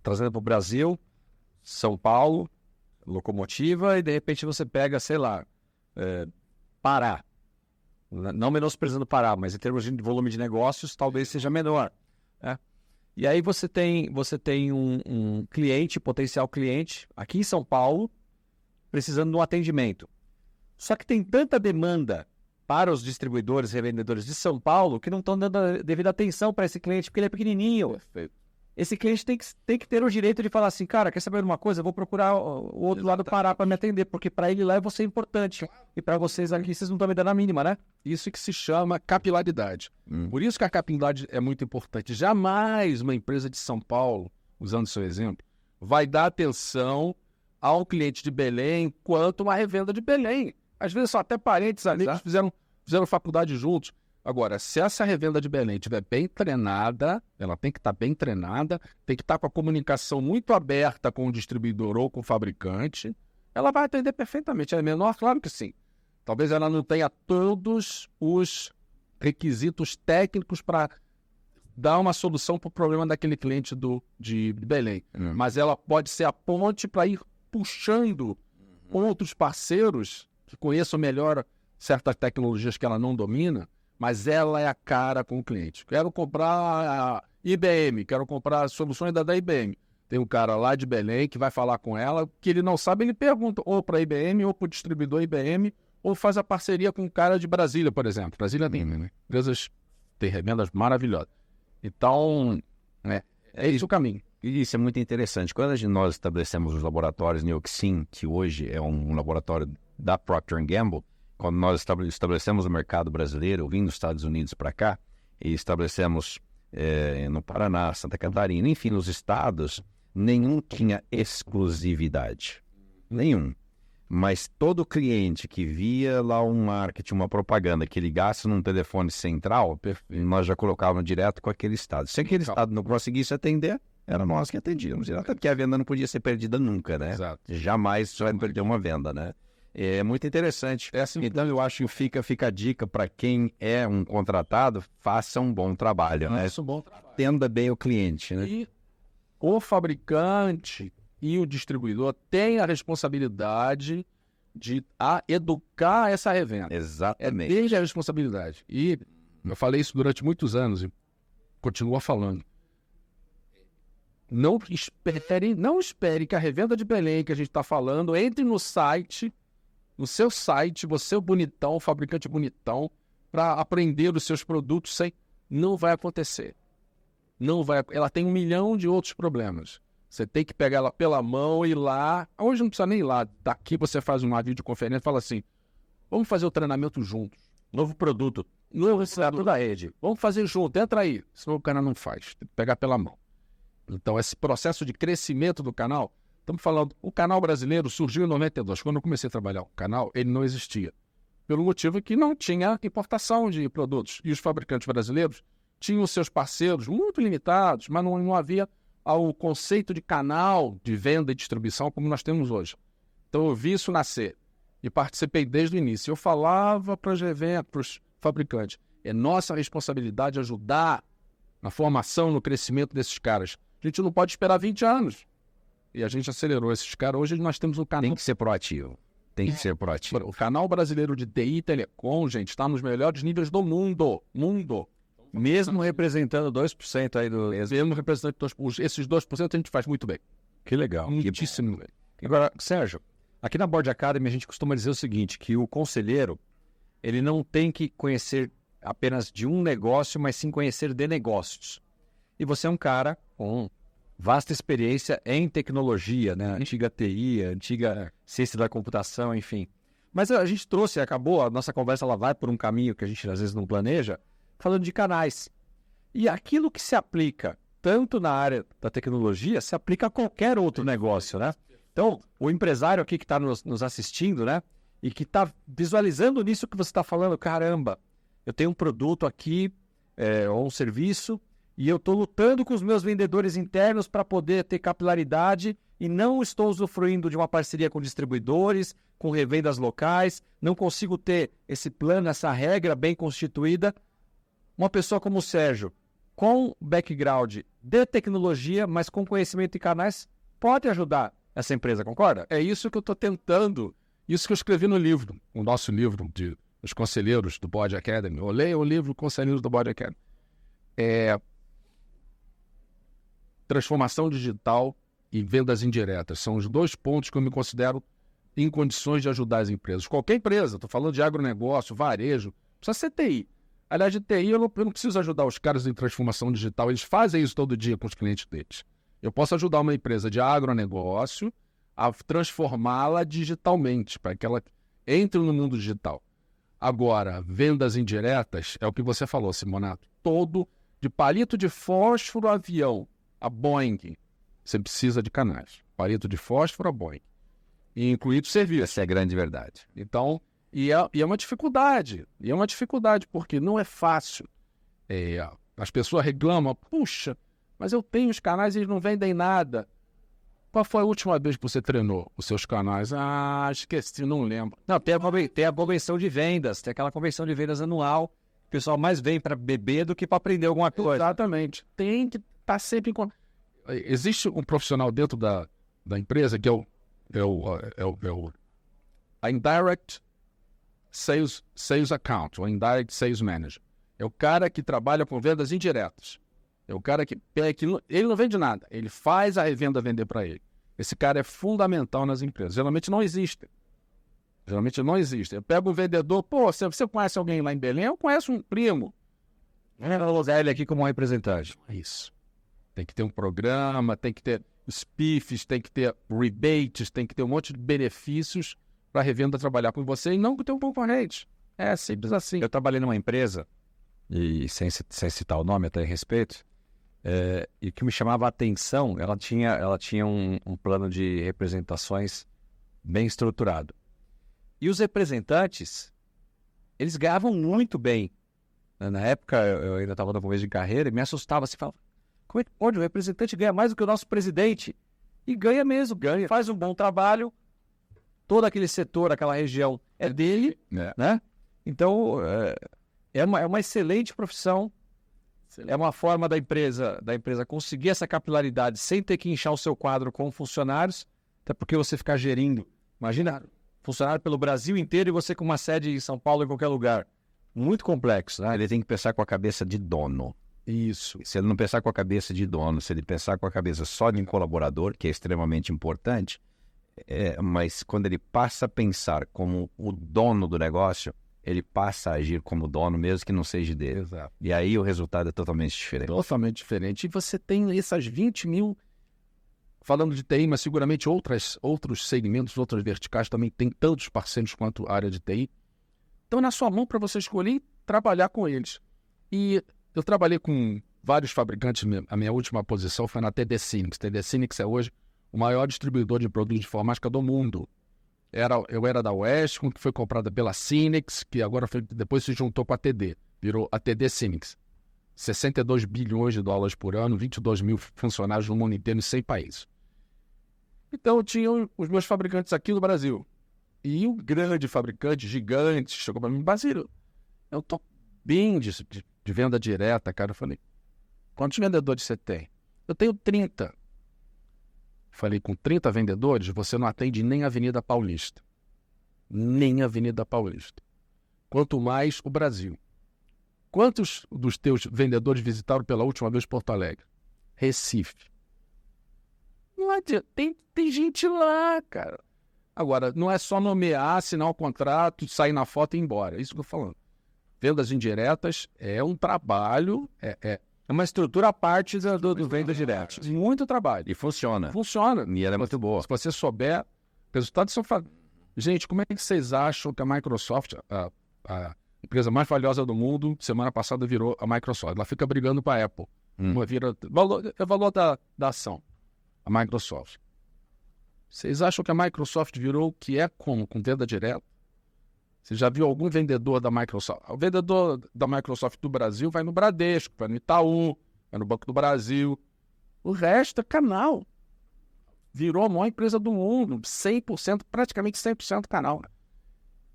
Trazendo para o Brasil, São Paulo, locomotiva, e de repente você pega, sei lá, Pará. Não menosprezando Pará, mas em termos de volume de negócios, talvez seja menor. Né? E aí você tem um cliente, potencial cliente, aqui em São Paulo, precisando de um atendimento. Só que tem tanta demanda para os distribuidores e revendedores de São Paulo que não estão dando a devida atenção para esse cliente, porque ele é pequenininho. Perfeito. Esse cliente tem que ter o direito de falar assim, cara, quer saber de uma coisa? Eu vou procurar o outro lado do Pará para me atender, porque para ele lá eu vou ser importante. E para vocês aqui, vocês não estão me dando a mínima, né? Isso que se chama capilaridade. Por isso que a capilaridade é muito importante. Jamais uma empresa de São Paulo, usando seu exemplo, vai dar atenção a um cliente de Belém quanto uma revenda de Belém. Às vezes são até parentes, amigos, fizeram faculdade juntos. Agora, se essa revenda de Belém estiver bem treinada, ela tem que estar bem treinada, tem que estar com a comunicação muito aberta com o distribuidor ou com o fabricante, ela vai atender perfeitamente. É menor? Claro que sim. Talvez ela não tenha todos os requisitos técnicos para dar uma solução para o problema daquele cliente de Belém. Mas ela pode ser a ponte para ir puxando outros parceiros que conheçam melhor certas tecnologias que ela não domina, mas ela é a cara com o cliente. Quero comprar a IBM, quero comprar soluções da IBM. Tem um cara lá de Belém que vai falar com ela, que ele não sabe, ele pergunta ou para a IBM ou para o distribuidor IBM, ou faz a parceria com um cara de Brasília, por exemplo. Brasília tem empresas, tem revendas maravilhosas. Então, é isso o caminho. Isso é muito interessante. Quando nós estabelecemos os laboratórios Neoxin, que hoje é um laboratório da Procter & Gamble, quando nós estabelecemos o mercado brasileiro, vindo dos Estados Unidos para cá, e estabelecemos no Paraná, Santa Catarina, enfim, nos estados, nenhum tinha exclusividade. Nenhum. Mas todo cliente que via lá um marketing, uma propaganda, que ligasse num telefone central, nós já colocávamos direto com aquele estado. Se aquele estado não conseguisse atender, era nós que atendíamos. Até porque a venda não podia ser perdida nunca, né? Exato. Jamais você vai perder uma venda, né? É muito interessante. Então, eu acho que fica a dica para quem é um contratado, faça um bom trabalho, né? Faça um bom trabalho. Atenda bem o cliente, né? E o fabricante e o distribuidor têm a responsabilidade de educar essa revenda. Exatamente. É desde a responsabilidade. E eu falei isso durante muitos anos e continuo falando. Não espere que a revenda de Belém que a gente está falando entre no site, no seu site, você é o bonitão, o fabricante bonitão, para aprender os seus produtos não vai acontecer. Não vai. Ela tem 1 milhão de outros problemas. Você tem que pegar ela pela mão e ir lá. Hoje não precisa nem ir lá. Daqui você faz uma videoconferência e fala assim: vamos fazer o treinamento juntos. Novo produto. Novo produto da rede. Vamos fazer junto, entra aí. Senão o cara não faz. Tem que pegar pela mão. Então, esse processo de crescimento do canal, estamos falando, o canal brasileiro surgiu em 92. Quando eu comecei a trabalhar o canal, ele não existia. Pelo motivo que não tinha importação de produtos. E os fabricantes brasileiros tinham seus parceiros muito limitados, mas não havia o conceito de canal de venda e distribuição como nós temos hoje. Então, eu vi isso nascer e participei desde o início. Eu falava para os fabricantes, é nossa responsabilidade ajudar na formação, no crescimento desses caras. A gente não pode esperar 20 anos. E a gente acelerou esses caras. Hoje nós temos um canal... Tem que ser proativo. Tem que ser proativo. O canal brasileiro de TI e Telecom, gente, está nos melhores níveis do mundo. Mesmo representando 2% aí do... Mesmo representando esses 2% a gente faz muito bem. Que legal. Muitíssimo bem. Agora, Sérgio, aqui na Board Academy a gente costuma dizer o seguinte, que o conselheiro, ele não tem que conhecer apenas de um negócio, mas sim conhecer de negócios. E você é um cara com vasta experiência em tecnologia, né? Antiga TI, antiga ciência da computação, enfim. Mas a gente trouxe, acabou, a nossa conversa ela vai por um caminho que a gente às vezes não planeja, falando de canais. E aquilo que se aplica tanto na área da tecnologia, se aplica a qualquer outro negócio, né? Então, o empresário aqui que está nos assistindo, né? E que está visualizando nisso que você está falando, caramba, eu tenho um produto aqui, ou um serviço, e eu estou lutando com os meus vendedores internos para poder ter capilaridade e não estou usufruindo de uma parceria com distribuidores, com revendas locais, não consigo ter esse plano, essa regra bem constituída. Uma pessoa como o Sérgio, com background de tecnologia, mas com conhecimento de canais, pode ajudar essa empresa, concorda? É isso que eu estou tentando, isso que eu escrevi no livro, o nosso livro de Os Conselheiros do Board Academy. Eu leio o livro Conselheiros do Board Academy. Transformação digital e vendas indiretas. São os 2 pontos que eu me considero em condições de ajudar as empresas. Qualquer empresa, estou falando de agronegócio, varejo, precisa ser TI. Aliás, de TI eu não preciso ajudar os caras em transformação digital, eles fazem isso todo dia com os clientes deles. Eu posso ajudar uma empresa de agronegócio a transformá-la digitalmente, para que ela entre no mundo digital. Agora, vendas indiretas, é o que você falou, Simonato, todo de palito de fósforo a avião, a Boeing, você precisa de canais. Palito de fósforo a Boeing. E incluído serviço. Essa é a grande verdade. Então, E é uma dificuldade. E é uma dificuldade, porque não é fácil. As pessoas reclamam, puxa, mas eu tenho os canais e eles não vendem nada. Qual foi a última vez que você treinou os seus canais? Ah, esqueci, não lembro. Não, tem a convenção de vendas, tem aquela convenção de vendas anual. O pessoal mais vem para beber do que para aprender alguma coisa. Exatamente. Tem que estar sempre... Existe um profissional dentro da empresa que é a Indirect Sales Account, ou Indirect Sales Manager. É o cara que trabalha com vendas indiretas. É o cara que ele não vende nada, ele faz a revenda vender para ele. Esse cara é fundamental nas empresas. Geralmente não existe. Eu pego um vendedor, pô, você conhece alguém lá em Belém? Eu conheço um primo. Vou usar ele aqui como um representante. Isso. Tem que ter um programa, tem que ter os PIFs, tem que ter rebates, tem que ter um monte de benefícios para a revenda trabalhar com você e não com o teu concorrente. É simples assim. Eu trabalhei numa empresa, e sem citar o nome até em respeito, e que me chamava a atenção, ela tinha um plano de representações bem estruturado. E os representantes, eles ganhavam muito bem. Na época, eu ainda estava no começo de carreira e me assustava. Assim, falava, como é que pode? O representante ganha mais do que o nosso presidente. E ganha mesmo, faz um bom trabalho. Todo aquele setor, aquela região é dele, né? Então, é uma excelente profissão. É uma forma da empresa conseguir essa capilaridade sem ter que inchar o seu quadro com funcionários, até porque você ficar gerindo. Imagina, funcionário pelo Brasil inteiro e você com uma sede em São Paulo, em qualquer lugar. Muito complexo, né? Ele tem que pensar com a cabeça de dono. Isso. Se ele não pensar com a cabeça de dono, se ele pensar com a cabeça só de um colaborador, que é extremamente importante, mas quando ele passa a pensar como o dono do negócio, ele passa a agir como dono, mesmo que não seja dele. Exato. E aí o resultado é totalmente diferente. Totalmente diferente. E você tem essas 20 mil, falando de TI, mas seguramente outros segmentos, outras verticais também tem tantos parceiros quanto a área de TI. Então, na sua mão para você escolher e trabalhar com eles. E eu trabalhei com vários fabricantes, a minha última posição foi na TD Synnex. TD Synnex é hoje o maior distribuidor de produtos de informática do mundo. Eu era da Westcom, que foi comprada pela Synnex, que agora depois se juntou com a TD, virou a TD Synnex. 62 bilhões de dólares por ano, 22 mil funcionários no mundo inteiro em 100 países. Então, eu tinha os meus fabricantes aqui no Brasil. E um grande fabricante, gigante, chegou para mim, Basílio, eu tô bem de venda direta, cara. Eu falei, quantos vendedores você tem? Eu tenho 30. Falei, com 30 vendedores, você não atende nem a Avenida Paulista. Nem a Avenida Paulista. Quanto mais o Brasil. Quantos dos teus vendedores visitaram pela última vez Porto Alegre? Recife. Não adianta, tem gente lá, cara. Agora, não é só nomear, assinar o contrato, sair na foto e ir embora. É isso que eu tô falando. Vendas indiretas é um trabalho, é uma estrutura à parte do vendas diretas. Muito trabalho. E funciona. Funciona. E ela é muito boa. Se você souber, resultados são... Gente, como é que vocês acham que a Microsoft, a empresa mais valiosa do mundo, semana passada virou a Microsoft? Ela fica brigando com a Apple. É o valor da ação. A Microsoft. Vocês acham que a Microsoft virou o que é com venda direta? Você já viu algum vendedor da Microsoft? O vendedor da Microsoft do Brasil vai no Bradesco, vai no Itaú, vai no Banco do Brasil. O resto é canal. Virou a maior empresa do mundo, 100%, praticamente 100% canal.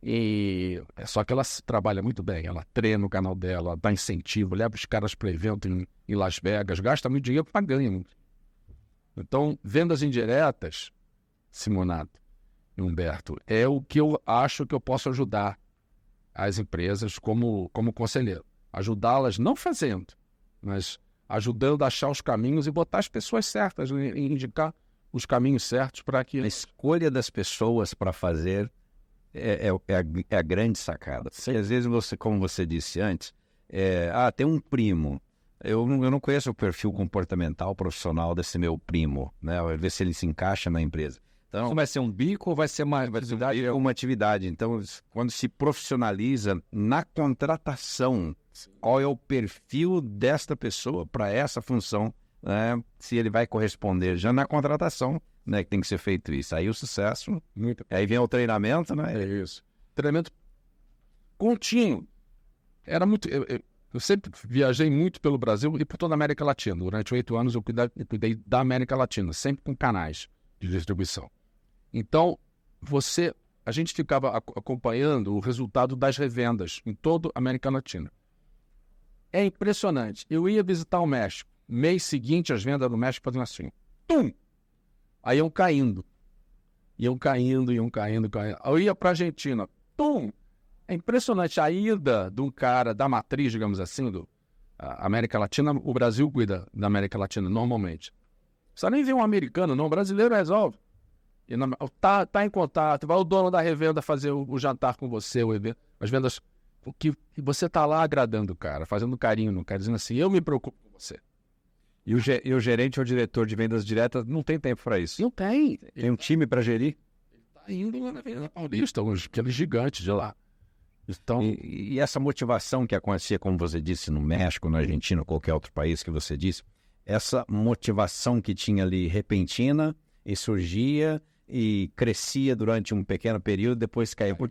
E é só que ela trabalha muito bem, ela treina o canal dela, dá incentivo, leva os caras para evento em Las Vegas, gasta muito dinheiro para ganhar muito. Então, vendas indiretas, Simonato e Humberto, é o que eu acho que eu posso ajudar as empresas como conselheiro. Ajudá-las não fazendo, mas ajudando a achar os caminhos e botar as pessoas certas, e indicar os caminhos certos para que... A escolha das pessoas para fazer é a grande sacada. Porque às vezes, como você disse antes, tem um primo. Eu não conheço o perfil comportamental profissional desse meu primo, né? Ver se ele se encaixa na empresa. Então, isso vai ser um bico ou vai ser uma atividade? Uma atividade. Então, quando se profissionaliza na contratação, qual é o perfil desta pessoa para essa função, né? Se ele vai corresponder já na contratação, né? Que tem que ser feito isso. Aí o sucesso, aí vem o treinamento, né? É isso. Treinamento contínuo. Era muito... Eu sempre viajei muito pelo Brasil e por toda a América Latina. Durante 8 anos eu cuidei da América Latina, sempre com canais de distribuição. Então, a gente ficava acompanhando o resultado das revendas em toda a América Latina. É impressionante. Eu ia visitar o México. Mês seguinte, as vendas no México faziam assim. Tum! Aí iam caindo. Iam caindo. Eu ia para a Argentina. Tum! É impressionante a ida de um cara da matriz, digamos assim, a América Latina. O Brasil cuida da América Latina normalmente. Não precisa nem ver um americano, não. O brasileiro resolve. Tá em contato, vai o dono da revenda fazer o jantar com você, o evento, as vendas, e você tá lá agradando o cara, fazendo carinho no cara, dizendo assim, eu me preocupo com você. E o gerente ou diretor de vendas diretas não tem tempo para isso? Não tem. Tem um time para gerir? Ele tá indo lá na Venda Paulista, aqueles gigantes de lá. Então, e essa motivação que acontecia, como você disse, no México, na Argentina, qualquer outro país que você disse, essa motivação que tinha ali repentina e surgia e crescia durante um pequeno período, depois caía. Por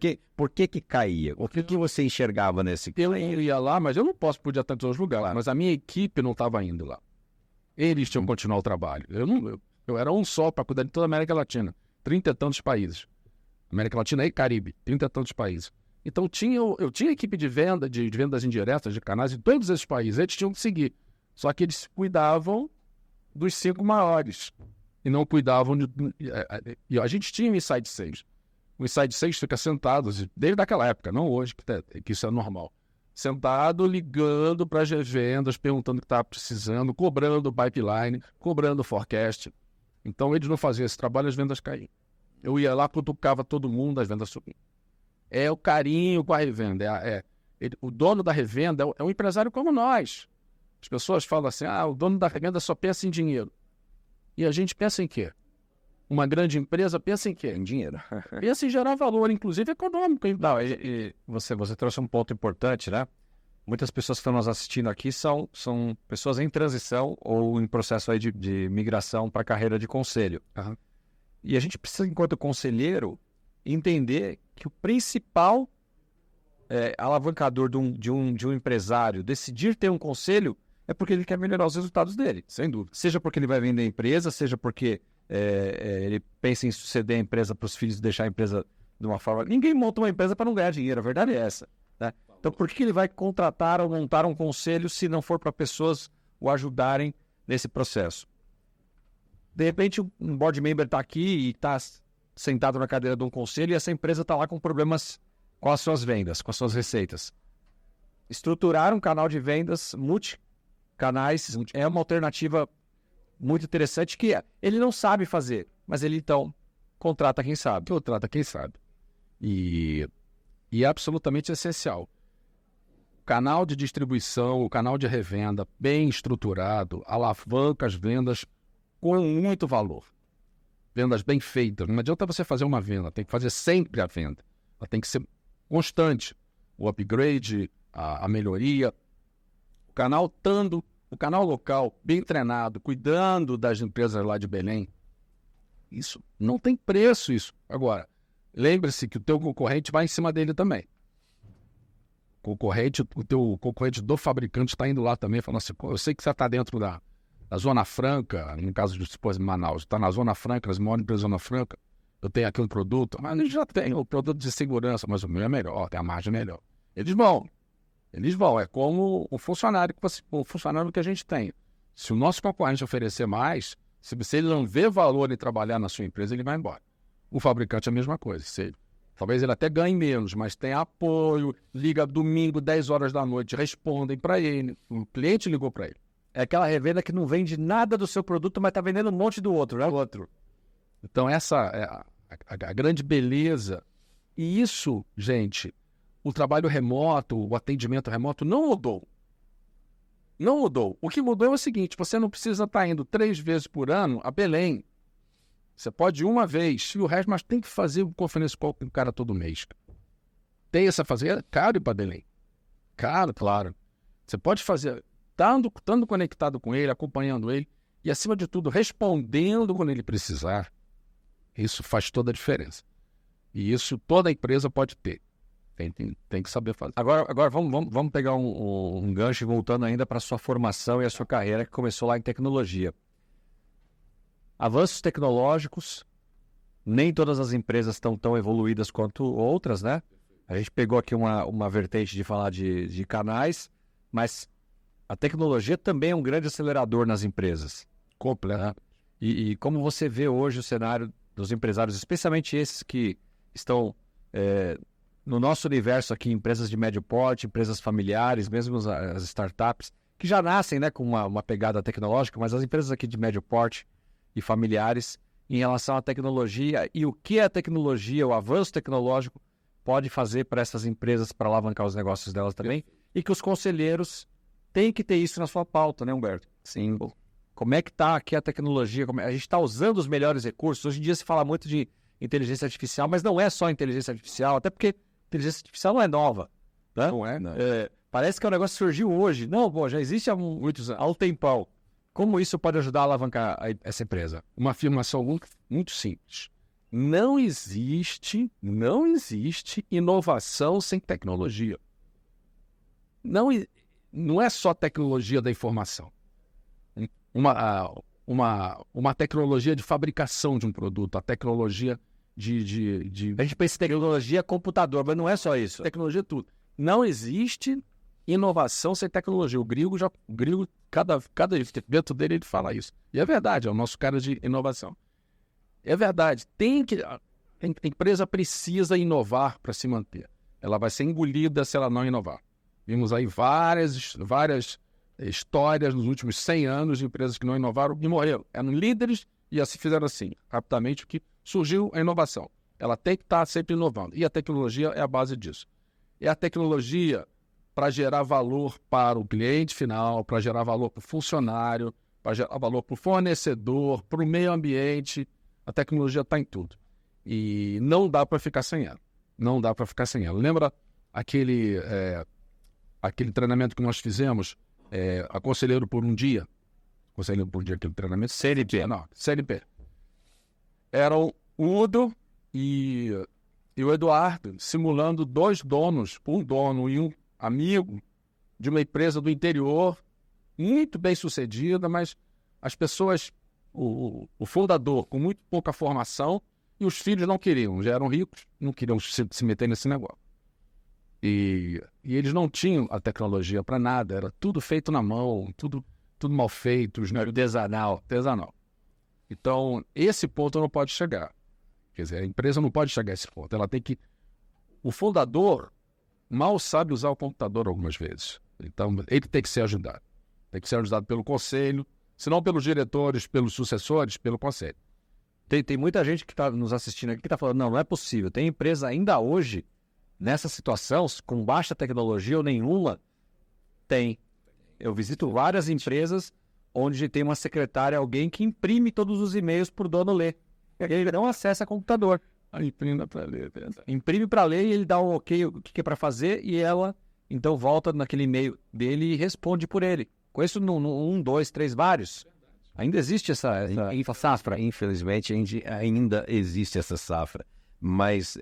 que caía? O que você enxergava nesse... Eu ia lá, mas eu não podia estar em todos os lugares. Claro. Mas a minha equipe não estava indo lá. Eles tinham que continuar o trabalho. Eu era um só para cuidar de toda a América Latina. 30 e tantos países. América Latina e Caribe. 30 e tantos países. Então eu tinha equipe de venda, de vendas indiretas, de canais em todos esses países. Eles tinham que seguir. Só que eles cuidavam dos 5 maiores. E não cuidavam de... E a gente tinha o Inside Sales. O Inside Sales fica sentado, desde aquela época, não hoje, que isso é normal. Sentado, ligando para as revendas, perguntando o que estava precisando, cobrando o pipeline, cobrando o forecast. Então, eles não faziam esse trabalho, as vendas caíam. Eu ia lá, cutucava todo mundo, as vendas subiam. É o carinho com a revenda. O dono da revenda é um empresário como nós. As pessoas falam assim, o dono da revenda só pensa em dinheiro. E a gente pensa em quê? Uma grande empresa pensa em quê? Em dinheiro. Pensa em gerar valor, inclusive econômico. Não, você trouxe um ponto importante, né? Muitas pessoas que estão nos assistindo aqui são pessoas em transição ou em processo aí de migração para a carreira de conselho. Uhum. E a gente precisa, enquanto conselheiro, entender que o principal alavancador de um empresário decidir ter um conselho é porque ele quer melhorar os resultados dele. Sem dúvida. Seja porque ele vai vender a empresa, seja porque ele pensa em suceder a empresa para os filhos e deixar a empresa de uma forma... Ninguém monta uma empresa para não ganhar dinheiro, a verdade é essa. Né? Então, por que ele vai contratar ou montar um conselho se não for para pessoas o ajudarem nesse processo? De repente, um board member está aqui e está sentado na cadeira de um conselho e essa empresa está lá com problemas com as suas vendas, com as suas receitas. Estruturar um canal de vendas multicanais é uma alternativa muito interessante que ele não sabe fazer, mas ele então contrata quem sabe. E é absolutamente essencial. O canal de distribuição, o canal de revenda bem estruturado, alavanca as vendas com muito valor. Vendas bem feitas. Não adianta você fazer uma venda, tem que fazer sempre a venda. Ela tem que ser constante. O upgrade, a melhoria. O canal local, bem treinado, cuidando das empresas lá de Belém. Isso não tem preço, isso. Agora, lembre-se que o teu concorrente vai em cima dele também. O teu concorrente do fabricante está indo lá também, falando assim, eu sei que você está dentro da Zona Franca, no caso de Manaus, está na Zona Franca, eles moram na Zona Franca, eu tenho aqui um produto, mas eles já têm o produto de segurança, mas o meu é melhor, tem a margem melhor. Eles vão, é como o funcionário que a gente tem. Se o nosso concorrente oferecer mais, se ele não vê valor em trabalhar na sua empresa, ele vai embora. O fabricante é a mesma coisa. Talvez ele até ganhe menos, mas tem apoio, liga domingo, 10 horas da noite, respondem para ele, o cliente ligou para ele. É aquela revenda que não vende nada do seu produto, mas está vendendo um monte do outro, né? Então essa é a grande beleza. E isso, gente, o trabalho remoto, o atendimento remoto não mudou. Não mudou. O que mudou é o seguinte, você não precisa estar indo 3 vezes por ano a Belém. Você pode ir uma vez, e o resto, mas tem que fazer o conference call com o cara todo mês. Tem essa fazer, é caro ir para Belém. Caro, claro. Você pode fazer, estando conectado com ele, acompanhando ele, e acima de tudo, respondendo quando ele precisar. Isso faz toda a diferença. E isso toda empresa pode ter. Tem que saber fazer. Agora vamos pegar um gancho voltando ainda para a sua formação e a sua carreira que começou lá em tecnologia. Avanços tecnológicos, nem todas as empresas estão tão evoluídas quanto outras, né? A gente pegou aqui uma vertente de falar de canais, mas a tecnologia também é um grande acelerador nas empresas. Completo. Né? E como você vê hoje o cenário dos empresários, especialmente esses que estão no nosso universo aqui, empresas de médio porte, empresas familiares, mesmo as startups, que já nascem, né, com uma pegada tecnológica, mas as empresas aqui de médio porte e familiares, em relação à tecnologia e o que a tecnologia, o avanço tecnológico pode fazer para essas empresas para alavancar os negócios delas também, e que os conselheiros têm que ter isso na sua pauta, né, Humberto? Sim. Como é que está aqui a tecnologia? A gente está usando os melhores recursos. Hoje em dia se fala muito de inteligência artificial, mas não é só inteligência artificial, até porque inteligência artificial não é nova. Né? Não é? Não. Parece que o negócio surgiu hoje. Não, já existe há muitos anos. Há um tempão. Como isso pode ajudar a alavancar essa empresa? Uma afirmação muito simples. Não existe inovação sem tecnologia. Não é só tecnologia da informação. Uma tecnologia de fabricação de um produto, a tecnologia de... A gente pensa em tecnologia computador, mas não é só isso. Tecnologia é tudo. Não existe inovação sem tecnologia. O Grigo, cada evento dele, ele fala isso. E é verdade, é o nosso cara de inovação. É verdade. A empresa precisa inovar para se manter. Ela vai ser engolida se ela não inovar. Vimos aí várias histórias nos últimos 100 anos de empresas que não inovaram e morreram. Eram líderes e assim fizeram assim, rapidamente, que surgiu a inovação. Ela tem que estar sempre inovando. E a tecnologia é a base disso. É a tecnologia para gerar valor para o cliente final, para gerar valor para o funcionário, para gerar valor para o fornecedor, para o meio ambiente. A tecnologia está em tudo. E não dá para ficar sem ela. Não dá para ficar sem ela. Lembra aquele treinamento que nós fizemos, a Conselheiro por um Dia? Conselheiro por um Dia, aquele treinamento? CNP. Não, CNP. Eram o Udo e o Eduardo simulando dois donos, um dono e um amigo de uma empresa do interior, muito bem sucedida, mas as pessoas, o fundador com muito pouca formação, e os filhos não queriam, já eram ricos, não queriam se meter nesse negócio. E eles não tinham a tecnologia para nada, era tudo feito na mão, tudo mal feito, artesanal. Então, esse ponto não pode chegar. Quer dizer, a empresa não pode chegar a esse ponto. Ela tem que... O fundador mal sabe usar o computador algumas vezes. Então, ele tem que ser ajudado. Tem que ser ajudado pelo conselho, se não pelos diretores, pelos sucessores, pelo conselho. Tem muita gente que está nos assistindo aqui que está falando, não é possível. Tem empresa ainda hoje, nessa situação, com baixa tecnologia ou nenhuma, tem. Eu visito várias empresas onde tem uma secretária, alguém que imprime todos os e-mails para o dono ler. Ele não acessa computador. Imprime para ler. Imprime para ler e ele dá um ok, o que é para fazer, e ela então volta naquele e-mail dele e responde por ele. Conheço um, dois, três, vários. Ainda existe essa safra. Infelizmente, ainda existe essa safra. Mas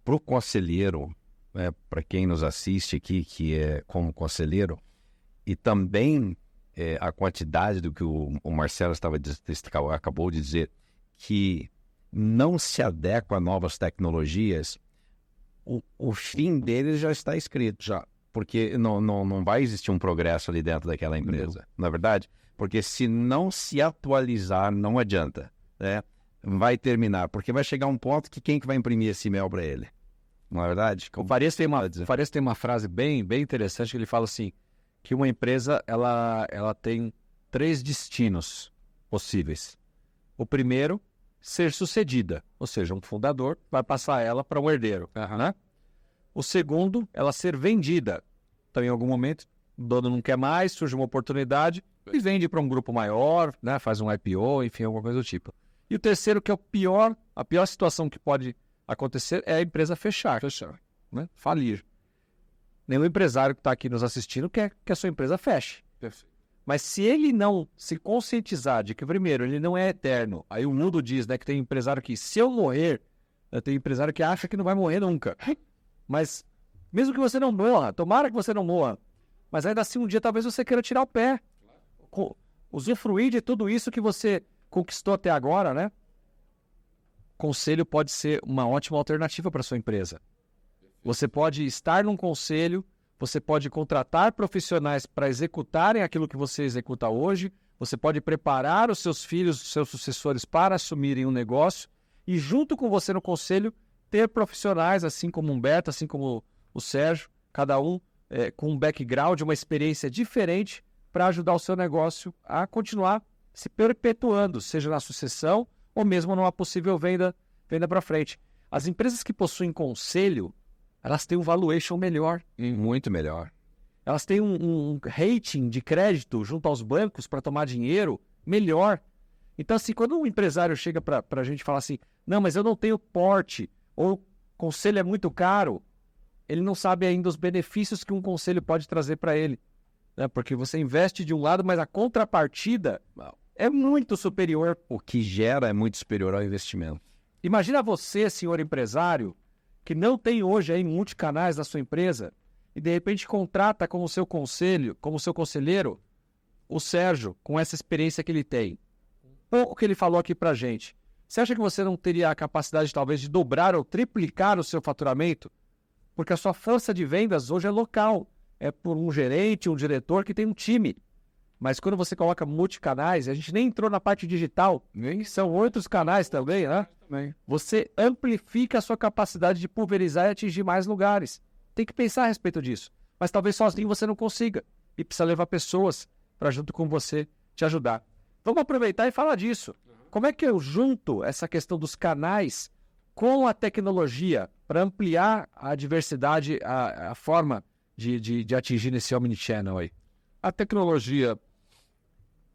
para o conselheiro, para quem nos assiste aqui, que é como conselheiro, e também a quantidade do que o Marcelo acabou de dizer, que não se adequa a novas tecnologias, o fim deles já está escrito, já. Porque não vai existir um progresso ali dentro daquela empresa, não é verdade? Porque se não se atualizar, não adianta, né? Vai terminar, porque vai chegar um ponto que quem que vai imprimir esse e-mail para ele? Não é verdade? O Farias tem uma frase bem interessante que ele fala assim, que uma empresa ela tem 3 destinos possíveis. O primeiro, ser sucedida, ou seja, um fundador vai passar ela para um herdeiro. Né? O segundo, ela ser vendida. Então, em algum momento, o dono não quer mais, surge uma oportunidade e vende para um grupo maior, né? Faz um IPO, enfim, alguma coisa do tipo. E o terceiro, que é a pior situação que pode acontecer, é a empresa fechar, né? Falir. Nenhum empresário que está aqui nos assistindo quer que a sua empresa feche. Perfeito. Mas se ele não se conscientizar de que, primeiro, ele não é eterno, aí o mundo diz, né, que tem empresário que, se eu morrer, Tem empresário que acha que não vai morrer nunca. Mas, mesmo que você não morra, tomara que você não morra, mas ainda assim um dia talvez você queira tirar o pé. Usufruir de tudo isso que você conquistou até agora, né? Conselho pode ser uma ótima alternativa para sua empresa. Você pode estar num conselho, você pode contratar profissionais para executarem aquilo que você executa hoje, você pode preparar os seus filhos, os seus sucessores para assumirem um negócio e junto com você no conselho ter profissionais, assim como o Humberto, assim como o Sérgio, cada um com um background, uma experiência diferente para ajudar o seu negócio a continuar se perpetuando, seja na sucessão ou mesmo numa possível venda para frente. As empresas que possuem conselho, elas têm um valuation melhor. Muito melhor. Elas têm um rating de crédito junto aos bancos para tomar dinheiro melhor. Então, assim, quando um empresário chega para a gente falar assim, não, mas eu não tenho porte, ou o conselho é muito caro, ele não sabe ainda os benefícios que um conselho pode trazer para ele. Né? Porque você investe de um lado, mas a contrapartida é muito superior. O que gera é muito superior ao investimento. Imagina você, senhor empresário, que não tem hoje aí multicanais na sua empresa e de repente contrata como seu conselho, como seu conselheiro, o Sérgio, com essa experiência que ele tem. Pouco que ele falou aqui pra gente. Você acha que você não teria a capacidade talvez de dobrar ou triplicar o seu faturamento? Porque a sua força de vendas hoje é local. É por um gerente, um diretor que tem um time. Mas quando você coloca multicanais, a gente nem entrou na parte digital, são outros canais também, né? Você amplifica a sua capacidade de pulverizar e atingir mais lugares. Tem que pensar a respeito disso. Mas talvez sozinho você não consiga. E precisa levar pessoas para junto com você te ajudar. Vamos aproveitar e falar disso. Como é que eu junto essa questão dos canais com a tecnologia para ampliar a diversidade, a forma de atingir nesse omnichannel aí? A tecnologia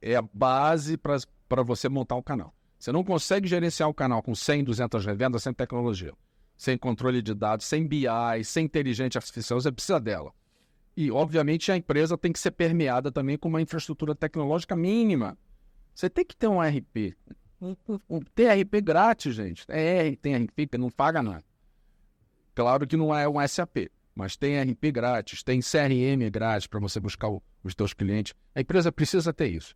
é a base para você montar um canal. Você não consegue gerenciar um canal com 100, 200 revendas sem tecnologia, sem controle de dados, sem BI, sem inteligência artificial, você precisa dela. E, obviamente, a empresa tem que ser permeada também com uma infraestrutura tecnológica mínima. Você tem que ter um ERP. Tem ERP grátis, gente. Tem ERP que não paga nada. Claro que não é um SAP, mas tem ERP grátis, tem CRM grátis para você buscar os seus clientes. A empresa precisa ter isso.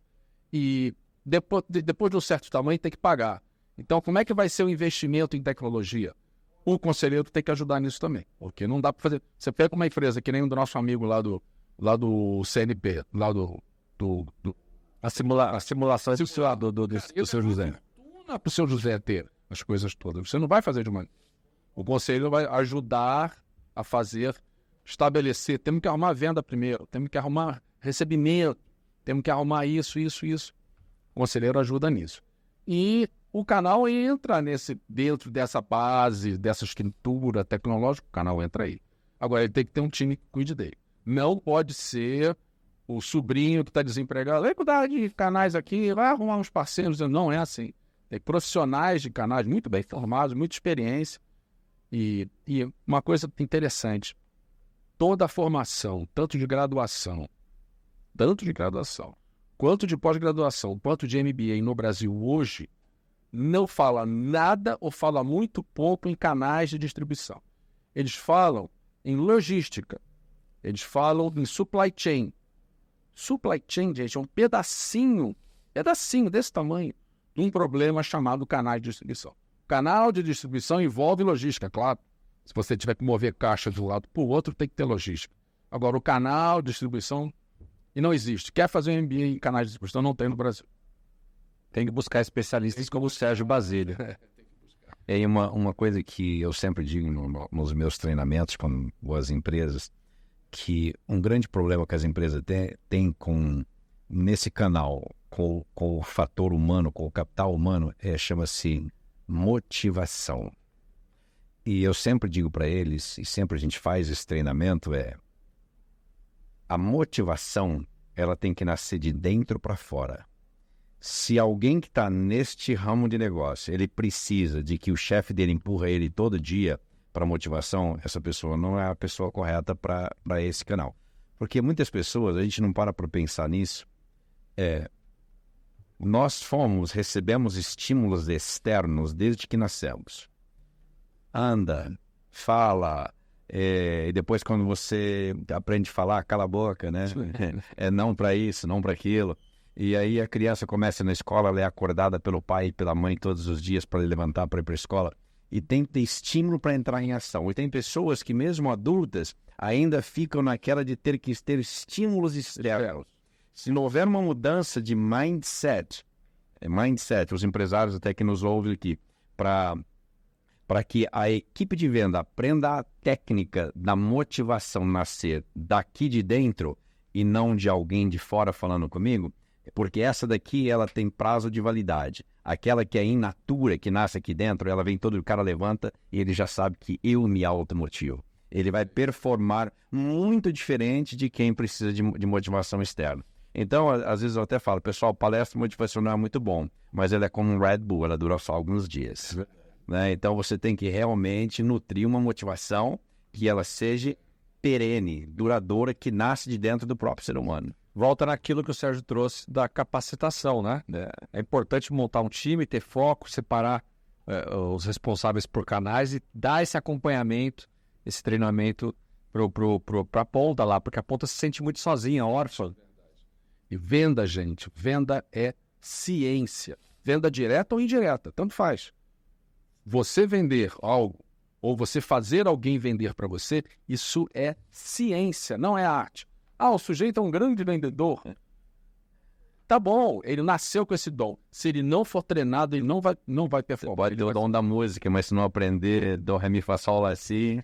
E depois de um certo tamanho tem que pagar. Então, como é que vai ser o investimento em tecnologia? O conselheiro tem que ajudar nisso também, porque não dá para fazer... Você pega uma empresa que nem o do nosso amigo lá do CNP, lá A simulação do seu José. Não é para o seu José ter as coisas todas. Você não vai fazer de uma... O conselho vai ajudar a fazer, estabelecer. Temos que arrumar a venda primeiro, temos que arrumar recebimento, temos que arrumar isso. O conselheiro ajuda nisso. E o canal entra dentro dessa base, dessa estrutura tecnológica, o canal entra aí. Agora, ele tem que ter um time que cuide dele. Não pode ser o sobrinho que está desempregado. Vai cuidar de canais aqui, vai arrumar uns parceiros. Não é assim. Tem profissionais de canais muito bem formados, muita experiência. E uma coisa interessante, toda a formação, tanto de graduação, quanto de pós-graduação, quanto de MBA no Brasil hoje, não fala nada ou fala muito pouco em canais de distribuição. Eles falam em logística, eles falam em supply chain. Supply chain, gente, é um pedacinho desse tamanho de um problema chamado canal de distribuição. Canal de distribuição envolve logística, claro. Se você tiver que mover caixa de um lado para o outro, tem que ter logística. Agora, o canal de distribuição, e não existe. Quer fazer um MBA em canais de distribuição? Não tem no Brasil. Tem que buscar especialistas como o Sérgio Basílio. É uma coisa que eu sempre digo nos meus treinamentos com as empresas, que um grande problema que as empresas têm nesse canal, com o fator humano, com o capital humano, chama-se motivação. E eu sempre digo para eles, e sempre a gente faz esse treinamento, a motivação, ela tem que nascer de dentro para fora. Se alguém que está neste ramo de negócio, ele precisa de que o chefe dele empurra ele todo dia para motivação, essa pessoa não é a pessoa correta para esse canal. Porque muitas pessoas, a gente não para pensar nisso, nós recebemos estímulos externos desde que nascemos. anda, fala, e depois quando você aprende a falar, cala a boca, né? É não para isso, não para aquilo. E aí a criança começa na escola, ela é acordada pelo pai e pela mãe todos os dias para levantar para ir para a escola. E tem que ter estímulo para entrar em ação. E tem pessoas que mesmo adultas ainda ficam naquela de ter que ter estímulos externos. Se não houver uma mudança de mindset, os empresários até que nos ouvem aqui, para que a equipe de venda aprenda a técnica da motivação nascer daqui de dentro e não de alguém de fora falando comigo, porque essa daqui ela tem prazo de validade. Aquela que é in natura, que nasce aqui dentro, ela vem todo, o cara levanta e ele já sabe que eu me automotivo. Ele vai performar muito diferente de quem precisa de motivação externa. Então, às vezes eu até falo, pessoal, palestra motivacional é muito bom, mas ela é como um Red Bull, ela dura só alguns dias. Né? Então, você tem que realmente nutrir uma motivação que ela seja perene, duradoura, que nasce de dentro do próprio ser humano. Volta naquilo que o Sérgio trouxe da capacitação, né? É importante montar um time, ter foco, separar os responsáveis por canais e dar esse acompanhamento, esse treinamento para a ponta lá, porque a ponta se sente muito sozinha, órfã. E venda, gente, venda é ciência. Venda direta ou indireta, tanto faz. Você vender algo ou você fazer alguém vender para você, isso é ciência, não é arte. O sujeito é um grande vendedor. Tá bom, ele nasceu com esse dom. Se ele não for treinado, ele não vai performar. Pode ter o dom da música, mas se não aprender do, ré, mi, fá, sol, lá, si...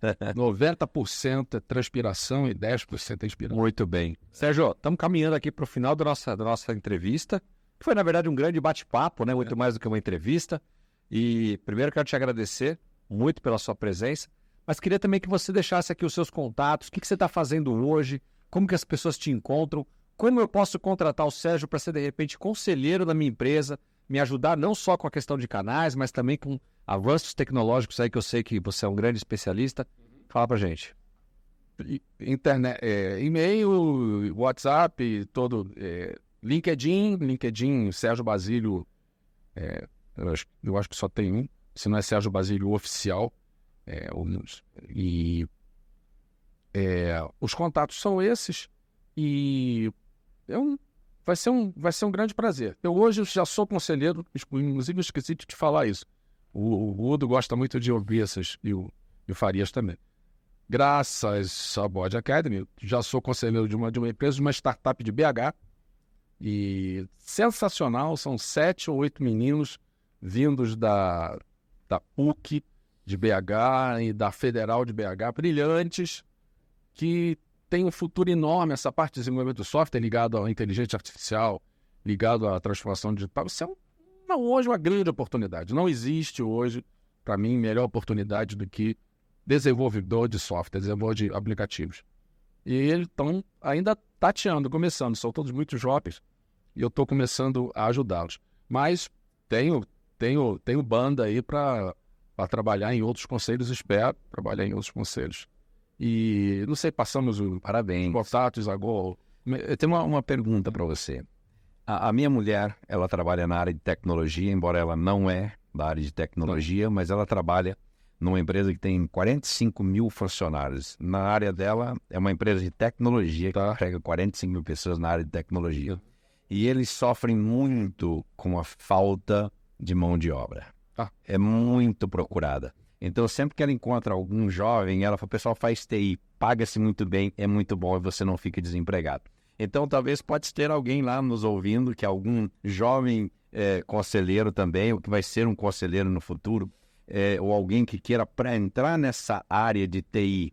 90% é transpiração e 10% é inspiração. Muito bem. Sérgio, estamos caminhando aqui para o final da nossa entrevista. Foi, na verdade, um grande bate-papo, né? Muito mais do que uma entrevista. E primeiro quero te agradecer muito pela sua presença, mas queria também que você deixasse aqui os seus contatos, o que você está fazendo hoje, como que as pessoas te encontram, como eu posso contratar o Sérgio para ser, de repente, conselheiro da minha empresa, me ajudar não só com a questão de canais, mas também com avanços tecnológicos aí, que eu sei que você é um grande especialista. Fala pra gente. Internet, e-mail, WhatsApp, LinkedIn, Sérgio Basílio, eu acho que só tem um, se não é Sérgio Basílio Oficial, os contatos são esses e vai ser um grande prazer. Eu hoje já sou conselheiro, inclusive eu esqueci de te falar isso. O Udo gosta muito de ouvir essas, e o Farias também. Graças à Bode Academy, já sou conselheiro de uma empresa, de uma startup de BH, e sensacional, são 7 ou 8 meninos vindos da PUC de BH e da Federal de BH, brilhantes, que tem um futuro enorme, essa parte de desenvolvimento do software ligado à inteligência artificial, ligado à transformação digital. Isso é hoje uma grande oportunidade. Não existe hoje, para mim, melhor oportunidade do que desenvolvedor de software, desenvolvedor de aplicativos. E eles estão ainda tateando, começando, são todos muito jovens, e eu estou começando a ajudá-los. Mas tenho banda aí para trabalhar em outros conselhos, espero trabalhar em outros conselhos. E, não sei, passamos os contatos agora. Eu tenho uma pergunta para você. A minha mulher, ela trabalha na área de tecnologia, embora ela não é da área de tecnologia, mas ela trabalha numa empresa que tem 45 mil funcionários. Na área dela, é uma empresa de tecnologia que carrega 45 mil pessoas na área de tecnologia. E eles sofrem muito com a falta de mão de obra. É muito procurada. Então, sempre que ela encontra algum jovem, ela fala, o pessoal faz TI, paga-se muito bem, é muito bom e você não fica desempregado. Então, talvez pode ter alguém lá nos ouvindo, que é algum jovem conselheiro também, ou que vai ser um conselheiro no futuro, ou alguém que queira para entrar nessa área de TI.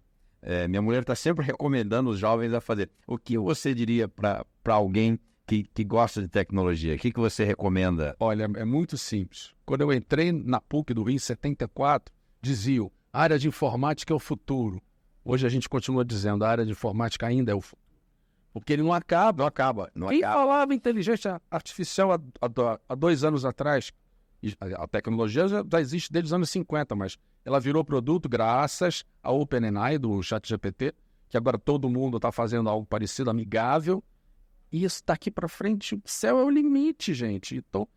Minha mulher está sempre recomendando os jovens a fazer. O que você diria para alguém que gosta de tecnologia? O que você recomenda? Olha, é muito simples. Quando eu entrei na PUC do Rio em 74, diziam, a área de informática é o futuro. Hoje a gente continua dizendo, a área de informática ainda é o futuro. Porque ele não acaba. Quem falava inteligência artificial há 2 anos atrás? A tecnologia já existe desde os anos 50, mas ela virou produto graças ao OpenAI, do ChatGPT, que agora todo mundo está fazendo algo parecido, amigável. E isso daqui para frente, o céu é o limite, gente. Então,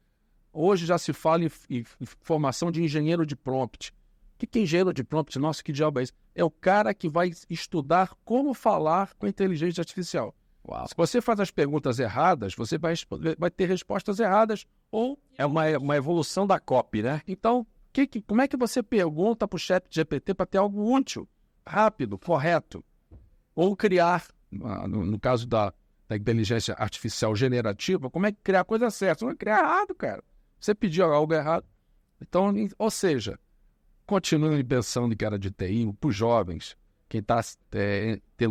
hoje já se fala em formação de engenheiro de prompt. que tem engenheiro de prompt? Nossa, que diabo é isso? É o cara que vai estudar como falar com a inteligência artificial. Uau. Se você faz as perguntas erradas, você vai ter respostas erradas. Ou É uma evolução da copy, né? então, como é que você pergunta para o ChatGPT para ter algo útil, rápido, correto? Ou criar, no caso da inteligência artificial generativa, como é que criar a coisa certa? Você vai criar errado, cara. Você pediu algo errado. Então, ou seja, continue pensando que era de TI, para os jovens, quem está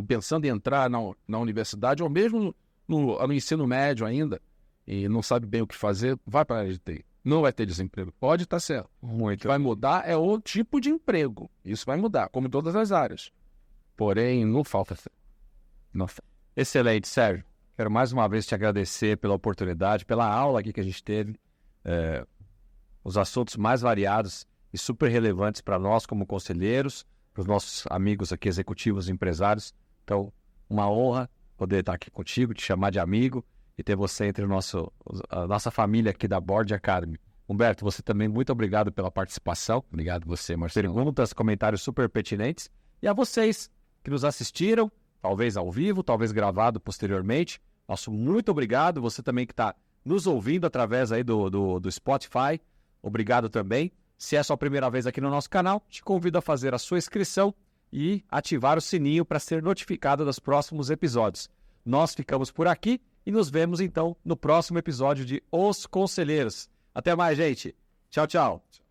pensando em entrar na universidade, ou mesmo no ensino médio ainda, e não sabe bem o que fazer, vai para a área de TI. Não vai ter desemprego. Pode estar certo. O que vai mudar é o tipo de emprego. Isso vai mudar, como em todas as áreas. Porém, não falta. Excelente, Sérgio. Quero mais uma vez te agradecer pela oportunidade, pela aula aqui que a gente teve. Os assuntos mais variados e super relevantes para nós como conselheiros, para os nossos amigos aqui, executivos e empresários. Então, uma honra poder estar aqui contigo, te chamar de amigo e ter você entre a nossa família aqui da Board Academy. Humberto, você também, muito obrigado pela participação. Obrigado você, Marcelo. Perguntas, comentários super pertinentes. E a vocês que nos assistiram, talvez ao vivo, talvez gravado posteriormente, nosso muito obrigado. Você também que está nos ouvindo através aí do Spotify, obrigado também. Se é a sua primeira vez aqui no nosso canal, te convido a fazer a sua inscrição e ativar o sininho para ser notificado dos próximos episódios. Nós ficamos por aqui e nos vemos então no próximo episódio de Os Conselheiros. Até mais, gente. Tchau, tchau.